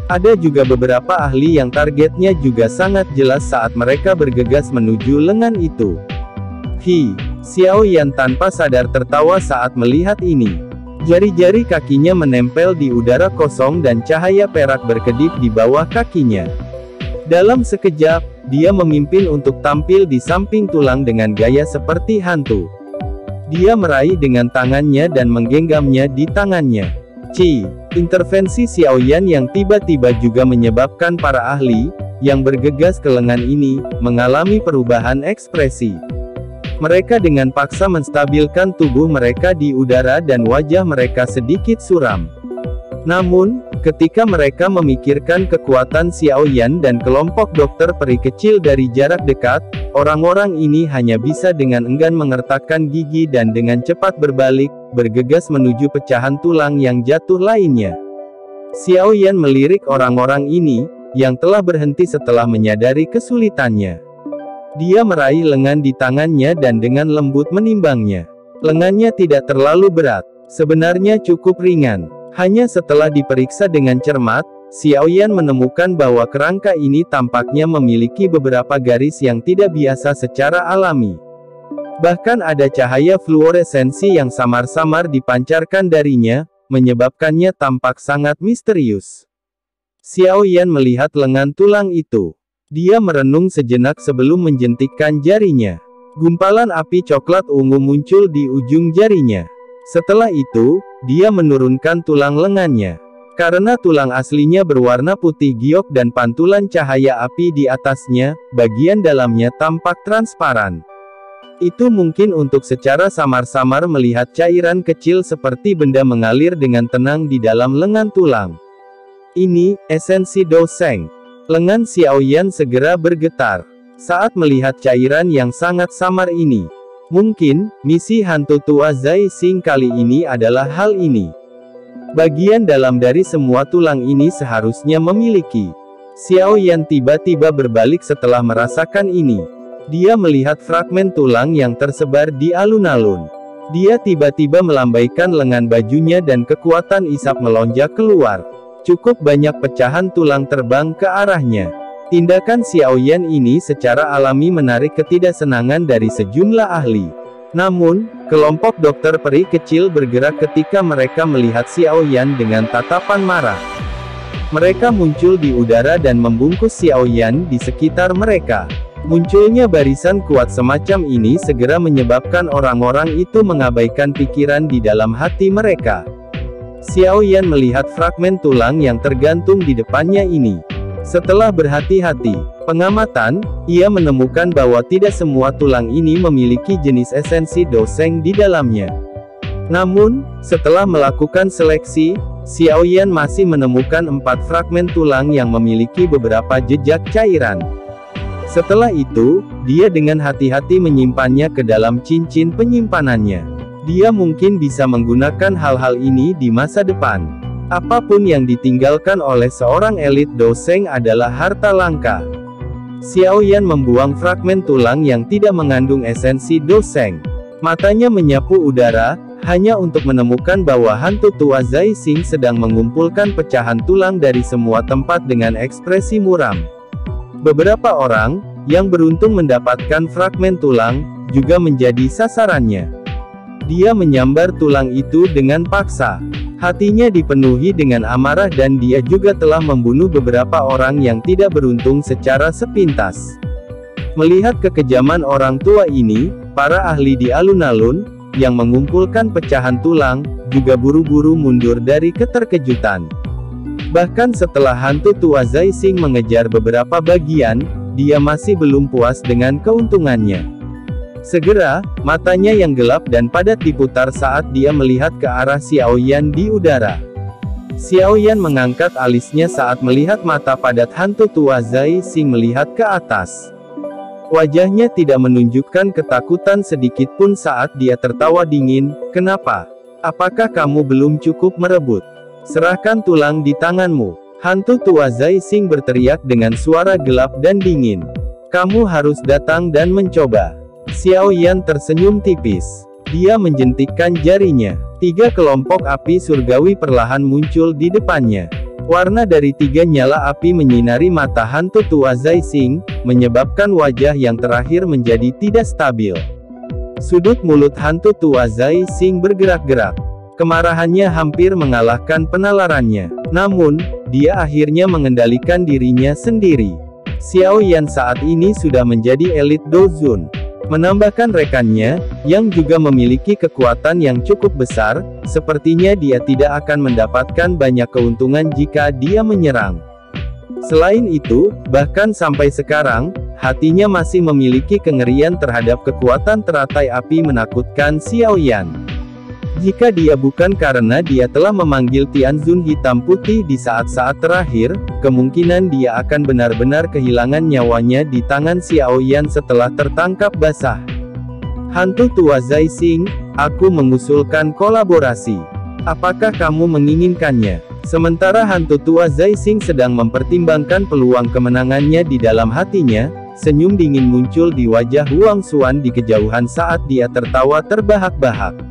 Ada juga beberapa ahli yang targetnya juga sangat jelas saat mereka bergegas menuju lengan itu. Xiao Yan tanpa sadar tertawa saat melihat ini. Jari-jari kakinya menempel di udara kosong dan cahaya perak berkedip di bawah kakinya. Dalam sekejap, dia memimpin untuk tampil di samping tulang dengan gaya seperti hantu. Dia meraih dengan tangannya dan menggenggamnya di tangannya. Intervensi Xiaoyan yang tiba-tiba juga menyebabkan para ahli, yang bergegas ke lengan ini, mengalami perubahan ekspresi. Mereka dengan paksa menstabilkan tubuh mereka di udara dan wajah mereka sedikit suram. Namun, ketika mereka memikirkan kekuatan Xiaoyan dan kelompok dokter peri kecil dari jarak dekat, orang-orang ini hanya bisa dengan enggan mengertakkan gigi dan dengan cepat berbalik, bergegas menuju pecahan tulang yang jatuh lainnya. Xiaoyan melirik orang-orang ini, yang telah berhenti setelah menyadari kesulitannya. Dia meraih lengan di tangannya dan dengan lembut menimbangnya. Lengannya tidak terlalu berat, sebenarnya cukup ringan. Hanya setelah diperiksa dengan cermat, Xiaoyan menemukan bahwa kerangka ini tampaknya memiliki beberapa garis yang tidak biasa secara alami. Bahkan ada cahaya fluoresensi yang samar-samar dipancarkan darinya, menyebabkannya tampak sangat misterius. Xiaoyan melihat lengan tulang itu. Dia merenung sejenak sebelum menjentikkan jarinya. Gumpalan api coklat ungu muncul di ujung jarinya. Setelah itu, dia menurunkan tulang lengannya. Karena tulang aslinya berwarna putih giok dan pantulan cahaya api di atasnya, bagian dalamnya tampak transparan. Itu mungkin untuk secara samar-samar melihat cairan kecil seperti benda mengalir dengan tenang di dalam lengan tulang. Ini, esensi Dosheng. Lengan Xiaoyan segera bergetar saat melihat cairan yang sangat samar ini. Mungkin, misi hantu tua Zai Xing kali ini adalah hal ini. Bagian dalam dari semua tulang ini seharusnya memiliki. Xiaoyan tiba-tiba berbalik setelah merasakan ini. Dia melihat fragmen tulang yang tersebar di alun-alun. Dia tiba-tiba melambaikan lengan bajunya dan kekuatan isap melonjak keluar. Cukup banyak pecahan tulang terbang ke arahnya. Tindakan Xiaoyan ini secara alami menarik ketidaksenangan dari sejumlah ahli. Namun, kelompok dokter peri kecil bergerak ketika mereka melihat Xiaoyan dengan tatapan marah. Mereka muncul di udara dan membungkus Xiaoyan di sekitar mereka. Munculnya barisan kuat semacam ini segera menyebabkan orang-orang itu mengabaikan pikiran di dalam hati mereka. Xiaoyan melihat fragmen tulang yang tergantung di depannya ini. Setelah berhati-hati pengamatan, ia menemukan bahwa tidak semua tulang ini memiliki jenis esensi Dosheng di dalamnya. Namun, setelah melakukan seleksi, Xiaoyan masih menemukan 4 fragmen tulang yang memiliki beberapa jejak cairan. Setelah itu, dia dengan hati-hati menyimpannya ke dalam cincin penyimpanannya. Dia mungkin bisa menggunakan hal-hal ini di masa depan. Apapun yang ditinggalkan oleh seorang elit Dosheng adalah harta langka. Xiaoyan membuang fragmen tulang yang tidak mengandung esensi Dosheng. Matanya menyapu udara, hanya untuk menemukan bahwa hantu tua Zai Xing sedang mengumpulkan pecahan tulang dari semua tempat dengan ekspresi muram. Beberapa orang, yang beruntung mendapatkan fragmen tulang, juga menjadi sasarannya. Dia menyambar tulang itu dengan paksa. Hatinya dipenuhi dengan amarah dan dia juga telah membunuh beberapa orang yang tidak beruntung secara sepintas. Melihat kekejaman orang tua ini, para ahli di alun-alun, yang mengumpulkan pecahan tulang, juga buru-buru mundur dari keterkejutan. Bahkan setelah hantu tua Zai Xing mengejar beberapa bagian, dia masih belum puas dengan keuntungannya. Segera, matanya yang gelap dan padat diputar saat dia melihat ke arah Xiaoyan di udara. Xiaoyan mengangkat alisnya saat melihat mata padat hantu tua Zai Xing melihat ke atas. Wajahnya tidak menunjukkan ketakutan sedikit pun saat dia tertawa dingin. "Kenapa? Apakah kamu belum cukup merebut? Serahkan tulang di tanganmu." Hantu tua Zai Xing berteriak dengan suara gelap dan dingin. "Kamu harus datang dan mencoba." Xiaoyan tersenyum tipis. Dia menjentikkan jarinya. 3 kelompok api surgawi perlahan muncul di depannya. Warna dari 3 nyala api menyinari mata hantu tua Zai Xing, menyebabkan wajah yang terakhir menjadi tidak stabil. Sudut mulut hantu tua Zai Xing bergerak-gerak. Kemarahannya hampir mengalahkan penalarannya. Namun, dia akhirnya mengendalikan dirinya sendiri. Xiao Yan saat ini sudah menjadi elit Dozun. Menambahkan rekannya, yang juga memiliki kekuatan yang cukup besar, sepertinya dia tidak akan mendapatkan banyak keuntungan jika dia menyerang. Selain itu, bahkan sampai sekarang, hatinya masih memiliki kengerian terhadap kekuatan teratai api menakutkan Xiao Yan. Jika dia bukan karena dia telah memanggil Tianzun hitam putih di saat-saat terakhir, kemungkinan dia akan benar-benar kehilangan nyawanya di tangan Xiao Yan setelah tertangkap basah. Hantu tua Zai Xing, aku mengusulkan kolaborasi. Apakah kamu menginginkannya? Sementara hantu tua Zai Xing sedang mempertimbangkan peluang kemenangannya di dalam hatinya, senyum dingin muncul di wajah Huang Xuan di kejauhan saat dia tertawa terbahak-bahak.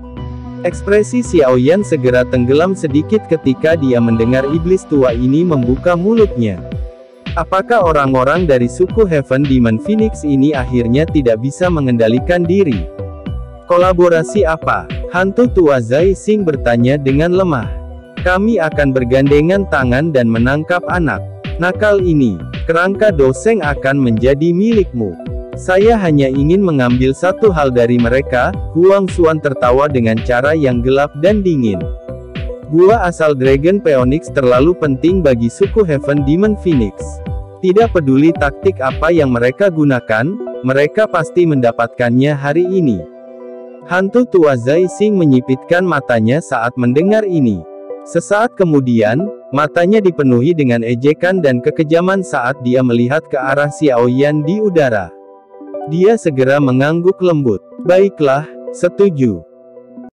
Ekspresi Xiao Yan segera tenggelam sedikit ketika dia mendengar iblis tua ini membuka mulutnya. Apakah orang-orang dari suku Heaven Demon Phoenix ini akhirnya tidak bisa mengendalikan diri? Kolaborasi apa? Hantu tua Zai Xing bertanya dengan lemah. Kami akan bergandengan tangan dan menangkap anak nakal ini. Kerangka Doseng akan menjadi milikmu. Saya hanya ingin mengambil satu hal dari mereka. Huang Xuan tertawa dengan cara yang gelap dan dingin. Gua asal Dragon Phoenix terlalu penting bagi suku Heaven Demon Phoenix. Tidak peduli taktik apa yang mereka gunakan, mereka pasti mendapatkannya hari ini. Hantu tua Zai Xing menyipitkan matanya saat mendengar ini. Sesaat kemudian, matanya dipenuhi dengan ejekan dan kekejaman saat dia melihat ke arah Xiao Yan di udara. Dia segera mengangguk lembut. Baiklah, setuju.